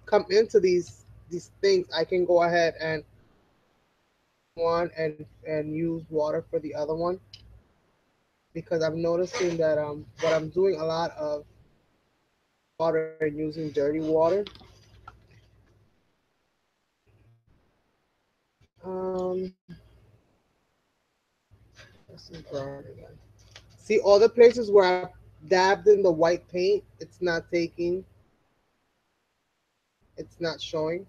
come into these things, I can go ahead and one and use water for the other one because I'm noticing that what I'm doing a lot of water and using dirty water. Um, this is brown again. See all the places where I dabbed in the white paint, it's not taking, it's not showing.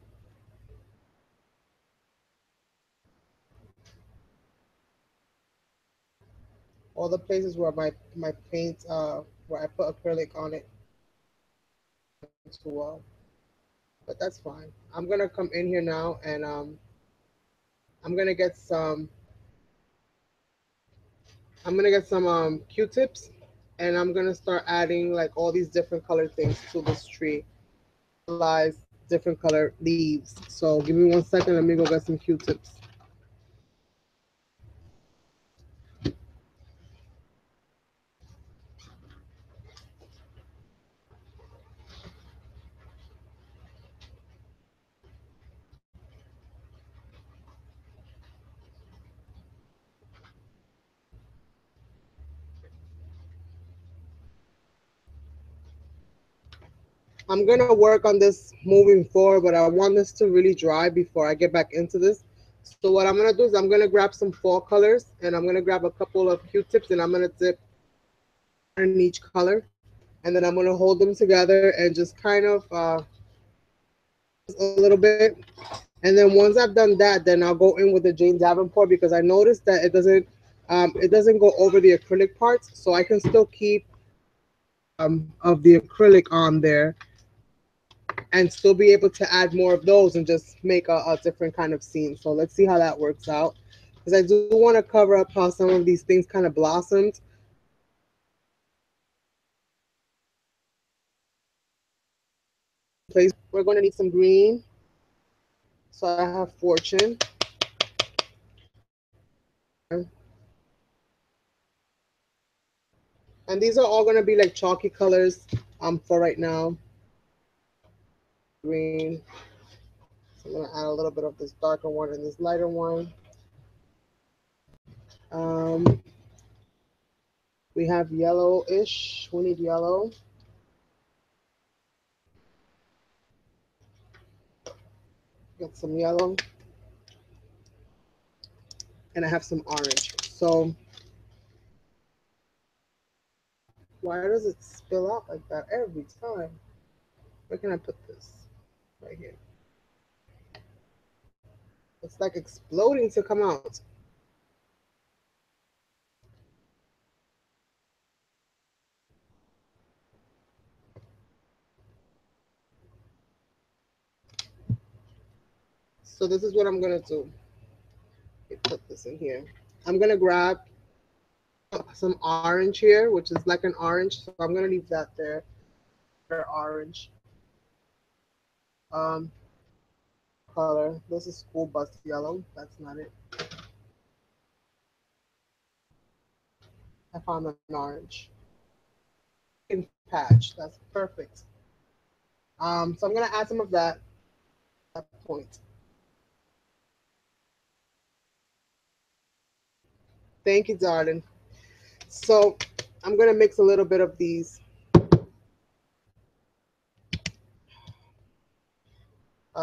All the places where my paint where I put acrylic on it too well, but that's fine. I'm gonna come in here now and I'm gonna get some I'm gonna get some Q-tips and I'm gonna start adding like all these different color things to this tree. Realize different color leaves. So give me 1 second. Let me go get some Q-tips. I'm gonna work on this moving forward, but I want this to really dry before I get back into this. So what I'm gonna do is I'm gonna grab some fall colors and I'm gonna grab a couple of Q-tips and I'm gonna dip in each color, and then I'm gonna hold them together and just kind of a little bit. And then once I've done that, then I'll go in with the Jane Davenport because I noticed that it doesn't go over the acrylic parts, so I can still keep of the acrylic on there and still be able to add more of those and just make a different kind of scene. So let's see how that works out. Because I do want to cover up how some of these things kind of blossomed. Place we're going to need some green. So I have Fortune. And these are all going to be like chalky colors for right now. Green. So I'm going to add a little bit of this darker one and this lighter one. Um, we have yellowish. We need yellow. Got some yellow. And I have some orange. So why does it spill out like that every time? Where can I put this? Right here. It's like exploding to come out. So this is what I'm gonna do. Let me put this in here. I'm gonna grab some orange here, which is like an orange. So I'm gonna leave that there. Orange. Um, color. This is school bus yellow. That's not it. I found an orange. In patch. That's perfect. So I'm gonna add some of that at point. Thank you, darling. So I'm gonna mix a little bit of these.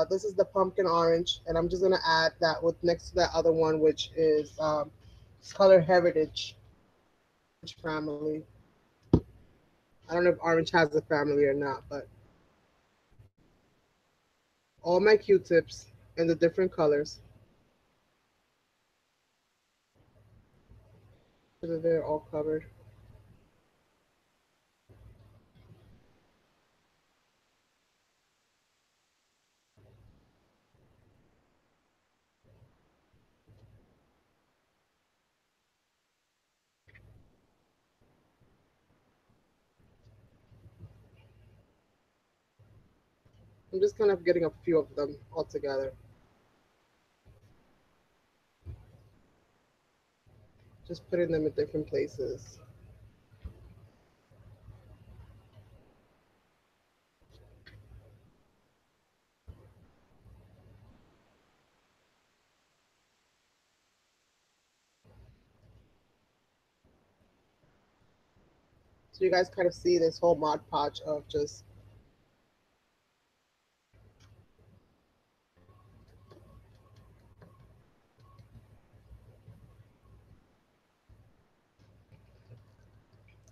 This is the pumpkin orange, and I'm just gonna add that with next to that other one, which is color heritage family. I don't know if orange has a family or not, but all my Q-tips in the different colors, so they're all covered. I'm just kind of getting a few of them all together, just putting them in different places. So you guys kind of see this whole Mod Podge of just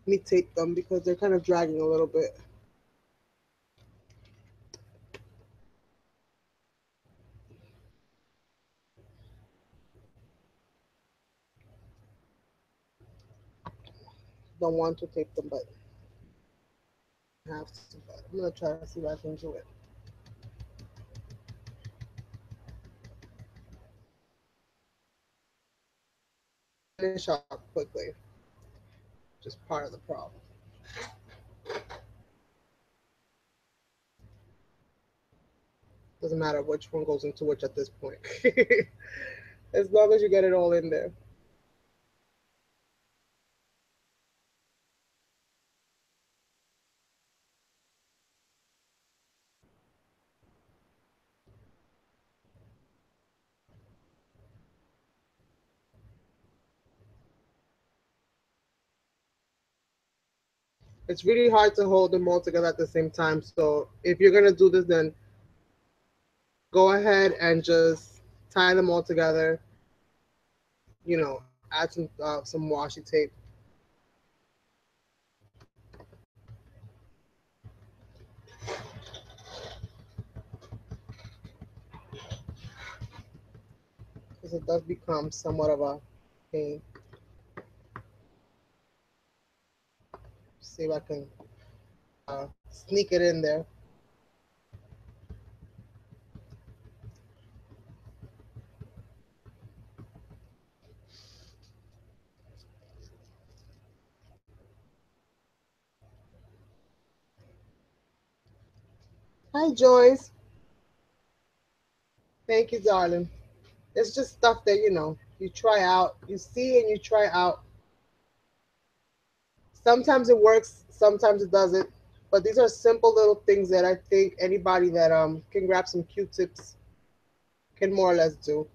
me tape them because they're kind of dragging a little bit. Don't want to tape them, but I have to. But I'm gonna try to see if I can do it. Finish up quickly. Just part of the problem. Doesn't matter which one goes into which at this point. As long as you get it all in there. It's really hard to hold them all together at the same time. So if you're gonna do this, then go ahead and just tie them all together. Add some washi tape. Because it does become somewhat of a pain. See if I can sneak it in there. Hi, Joyce. Thank you, darling. It's just stuff that you try out, you see, and you try out. Sometimes it works, sometimes it doesn't. But these are simple little things that I think anybody that can grab some Q-tips can more or less do.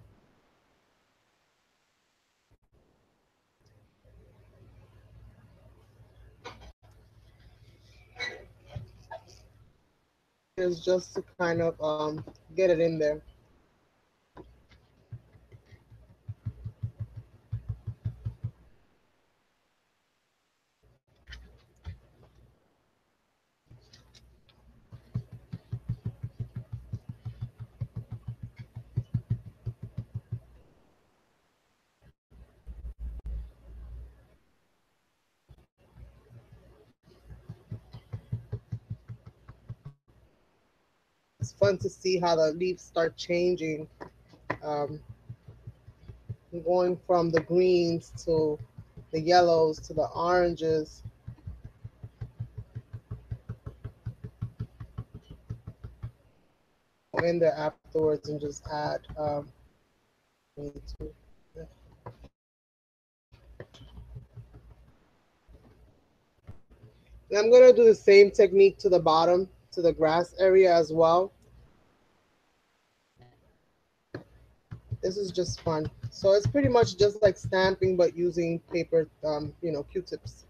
It's just to kind of get it in there. It's fun to see how the leaves start changing, um, going from the greens to the yellows to the oranges in there afterwards, and just add to. And I'm gonna do the same technique to the bottom, to the grass area as well. This is just fun. So it's pretty much just like stamping, but using paper, Q-tips.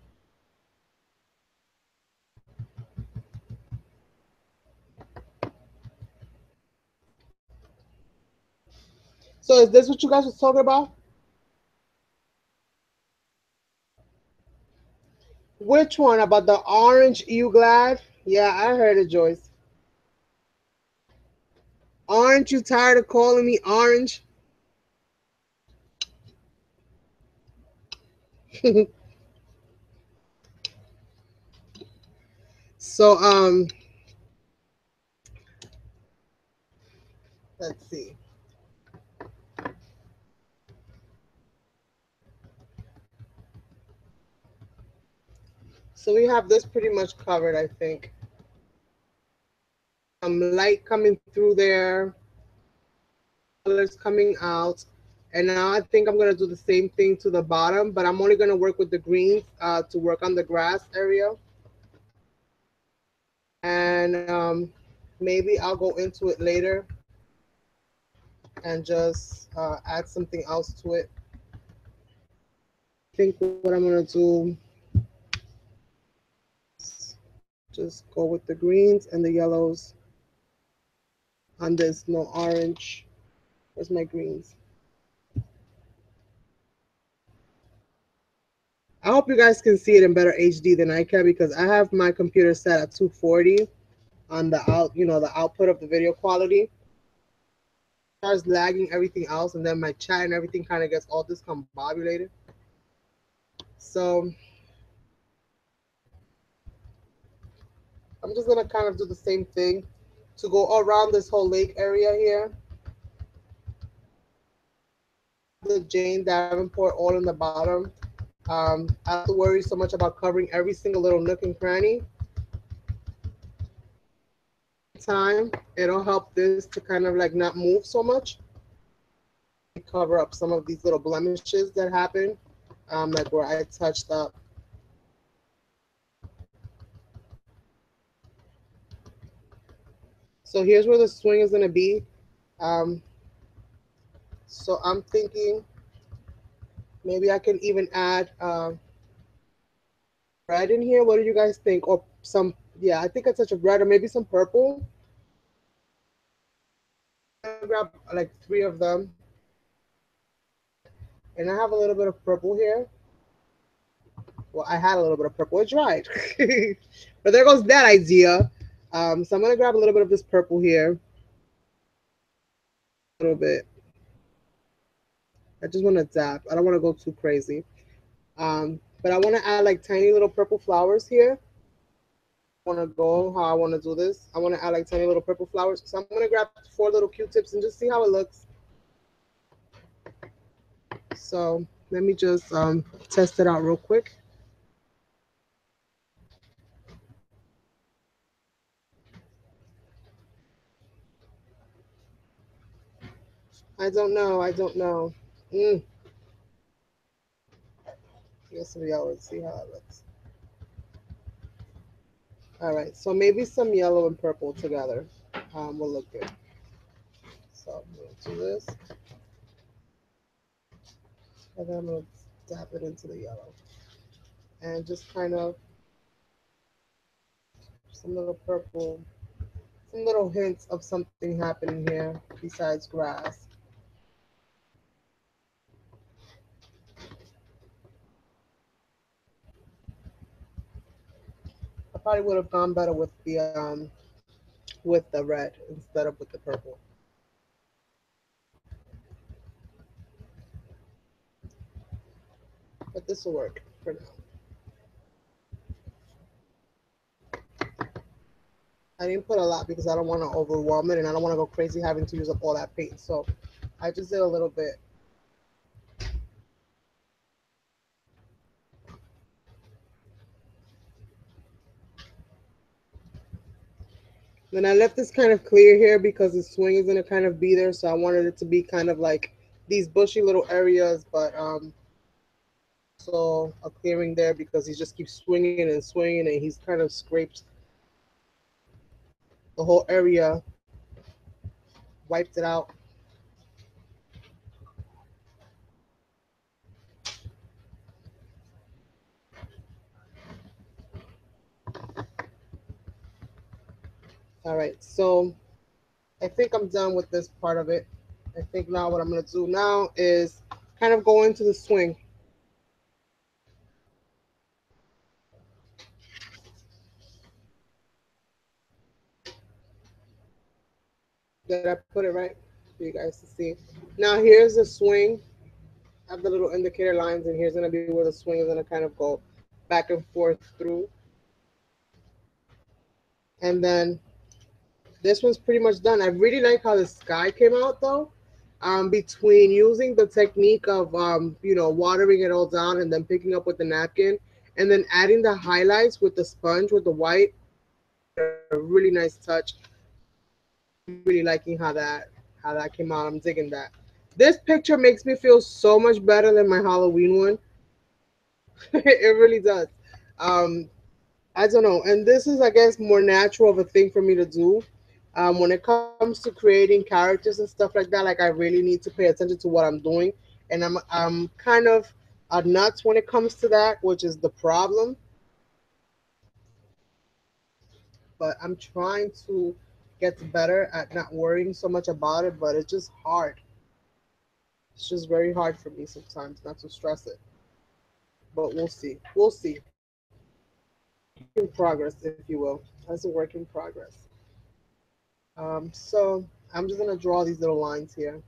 So is this what you guys was talking about? Which one about the orange? You glad? Yeah, I heard it, Joyce. Aren't you tired of calling me orange? So let's see. So we have this pretty much covered, I think. Light coming through there, colors coming out. And now I think I'm gonna do the same thing to the bottom, but I'm only gonna work with the greens to work on the grass area. And maybe I'll go into it later and just add something else to it. I think what I'm gonna do is just go with the greens and the yellows on this. No orange. Where's my greens? I hope you guys can see it in better HD than I can, because I have my computer set at 240 on the output of the video quality. Starts lagging everything else, and then my chat and everything kind of gets all discombobulated. So I'm just gonna kind of do the same thing to go around this whole lake area here. The Jane Davenport all in the bottom. I don't have to worry so much about covering every single little nook and cranny. Time it'll help this to kind of like not move so much. Cover up some of these little blemishes that happen, like where I touched up. So here's where the swing is gonna be. Um, so I'm thinking maybe I can even add red in here. What do you guys think? Or some, yeah, I think a touch of red or maybe some purple. I'm gonna grab like three of them, and I have a little bit of purple here. Well, I had a little bit of purple. It dried, but there goes that idea. So I'm gonna grab a little bit of this purple here, a little bit. I just want to dab. I don't want to go too crazy. But I want to add like tiny little purple flowers here. I want to go how I want to do this. I want to add like tiny little purple flowers. So I'm gonna grab four little Q-tips and just see how it looks. So let me just test it out real quick. I don't know. I don't know. Mm. Get some yellow and see how it looks. All right. So maybe some yellow and purple together will look good. So I'm going to do this. And then I'm going to dab it into the yellow. And just kind of some little purple, some little hints of something happening here besides grass. I probably would have gone better with the red instead of with the purple. But this will work for now. I didn't put a lot because I don't want to overwhelm it and I don't want to go crazy having to use up all that paint. So I just did a little bit. Then I left this kind of clear here because the swing is gonna kind of be there. So I wanted it to be kind of like these bushy little areas, but so a clearing there because he just keeps swinging and swinging and he's kind of scraped the whole area, wiped it out. All right, so I think I'm done with this part of it. I think now what I'm gonna do now is kind of go into the swing. Did I put it right for you guys to see? Now here's the swing. I have the little indicator lines, and here's gonna be where the swing is gonna kind of go back and forth through. And then this one's pretty much done. I really like how the sky came out though. Between using the technique of watering it all down and then picking up with the napkin and then adding the highlights with the sponge with the white, a really nice touch. Really liking how that came out. I'm digging that. This picture makes me feel so much better than my Halloween one. It really does. Um, I don't know. And this is, I guess, more natural of a thing for me to do. When it comes to creating characters and stuff like that, like I really need to pay attention to what I'm doing, and I'm kind of a nuts when it comes to that, which is the problem. But I'm trying to get better at not worrying so much about it. But it's just hard. It's just very hard for me sometimes not to stress it. But we'll see. We'll see. Work in progress, if you will. That's a work in progress. So I'm just gonna draw these little lines here.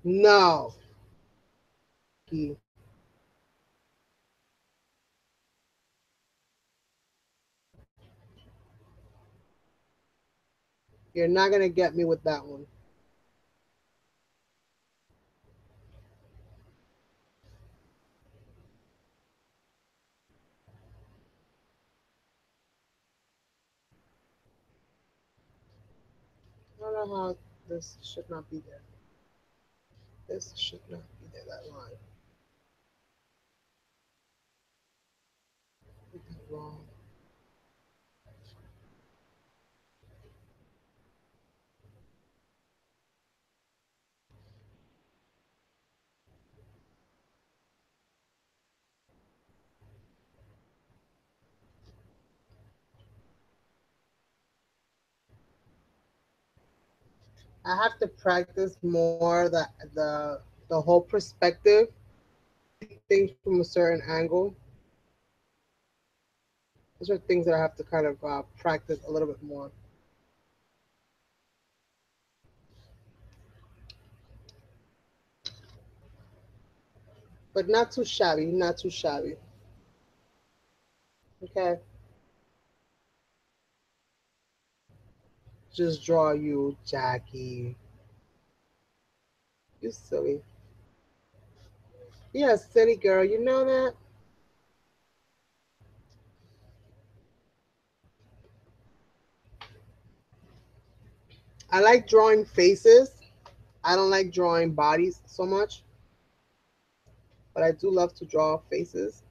No. You're not gonna get me with that one. I don't know how this should not be there. This should not be there. That line. Did that wrong. I have to practice more the whole perspective, things from a certain angle. Those are things that I have to kind of practice a little bit more, but not too shabby, not too shabby. Okay, just draw you, Jackie. You silly. Yeah, silly girl. You know that. I like drawing faces. I don't like drawing bodies so much, but I do love to draw faces,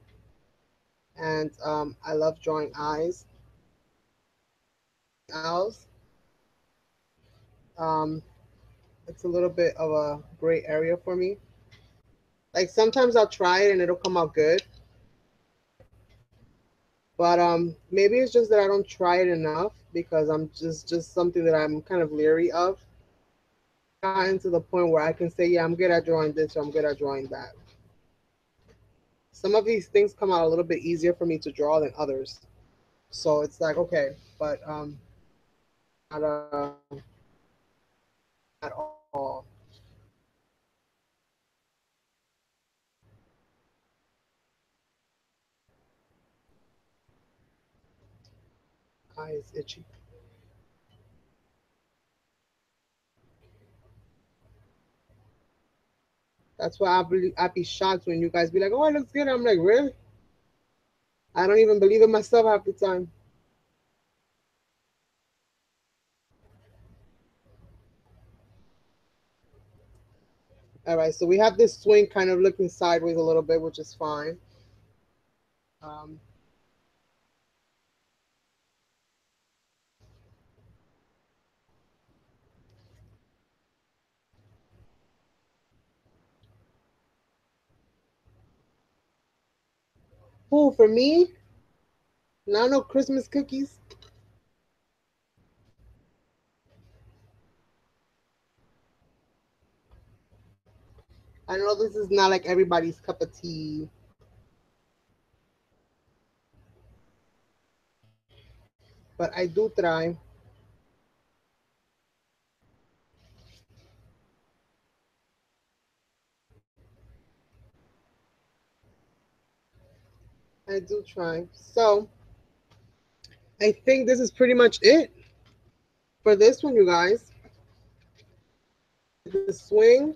and I love drawing eyes. Else, um, it's a little bit of a gray area for me. Like sometimes I'll try it and it'll come out good, but maybe it's just that I don't try it enough because I'm just something that I'm kind of leery of. Gotten to the point where I can say, yeah, I'm good at drawing this or I'm good at drawing that. Some of these things come out a little bit easier for me to draw than others. So it's like okay, but not at all. Eye is itchy. That's why I'd be shocked when you guys be like, "Oh, it looks good." I'm like, really? I don't even believe it myself half the time. All right, so we have this swing kind of looking sideways a little bit, which is fine. Um, who for me? Not no Christmas cookies. I know this is not like everybody's cup of tea, but I do try. I do try. So I think this is pretty much it for this one, you guys. The swing,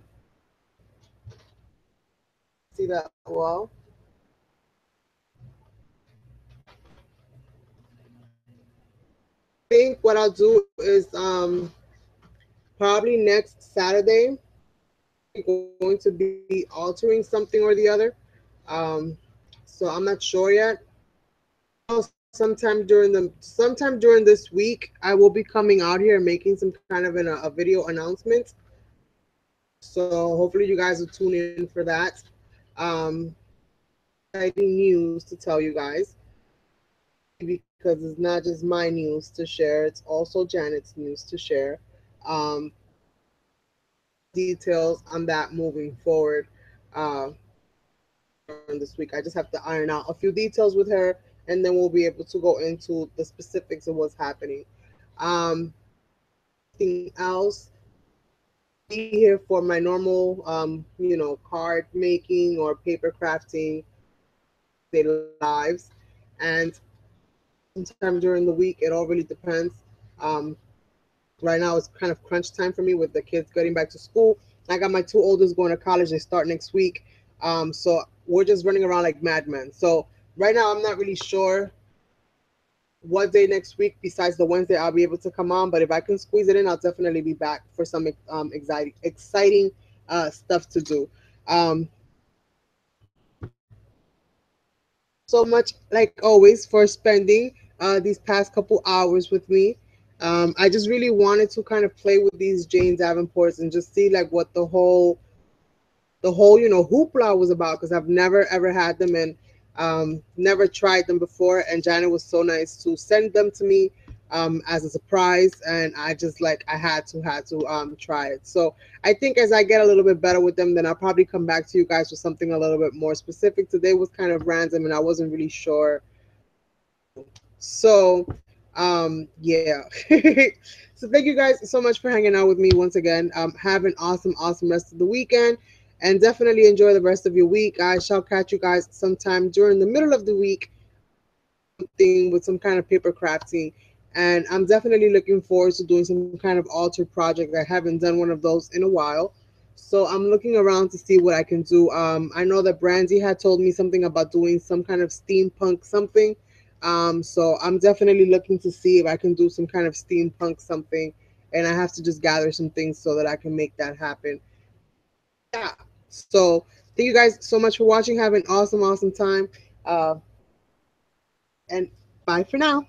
see that well. I think what I'll do is probably next Saturday going to be altering something or the other. Um, so I'm not sure yet. Sometime during this week, I will be coming out here and making some kind of a video announcement. So hopefully you guys will tune in for that. Um, Exciting news to tell you guys because it's not just my news to share; it's also Janet's news to share. Um, Details on that moving forward. Uh, this week. I just have to iron out a few details with her, and then we'll be able to go into the specifics of what's happening. Um, Anything else? Be here for my normal, card making or paper crafting day lives, and sometime during the week. It all really depends. Um, Right now it's kind of crunch time for me with the kids getting back to school. I got my two oldest going to college. They start next week. So we're just running around like madmen. So right now I'm not really sure what day next week besides the Wednesday I'll be able to come on. But if I can squeeze it in, I'll definitely be back for some exciting stuff to do. Thank you so much, like always, for spending these past couple hours with me. I just really wanted to kind of play with these Jane Davenports and just see like what the whole hoopla was about, because I've never ever had them and never tried them before. And Janet was so nice to send them to me as a surprise, and I just like I had to try it. So I think as I get a little bit better with them, then I'll probably come back to you guys with something a little bit more specific. Today was kind of random and I wasn't really sure what to do. So yeah. So thank you guys so much for hanging out with me once again. Have an awesome rest of the weekend, and definitely enjoy the rest of your week. I shall catch you guys sometime during the middle of the week doing something with some kind of paper crafting. And I'm definitely looking forward to doing some kind of altar project. I haven't done one of those in a while. So I'm looking around to see what I can do. I know that Brandy had told me something about doing some kind of steampunk something. So I'm definitely looking to see if I can do some kind of steampunk something. And I have to just gather some things so that I can make that happen. Yeah. So thank you guys so much for watching. Have an awesome time. Uh, and bye for now.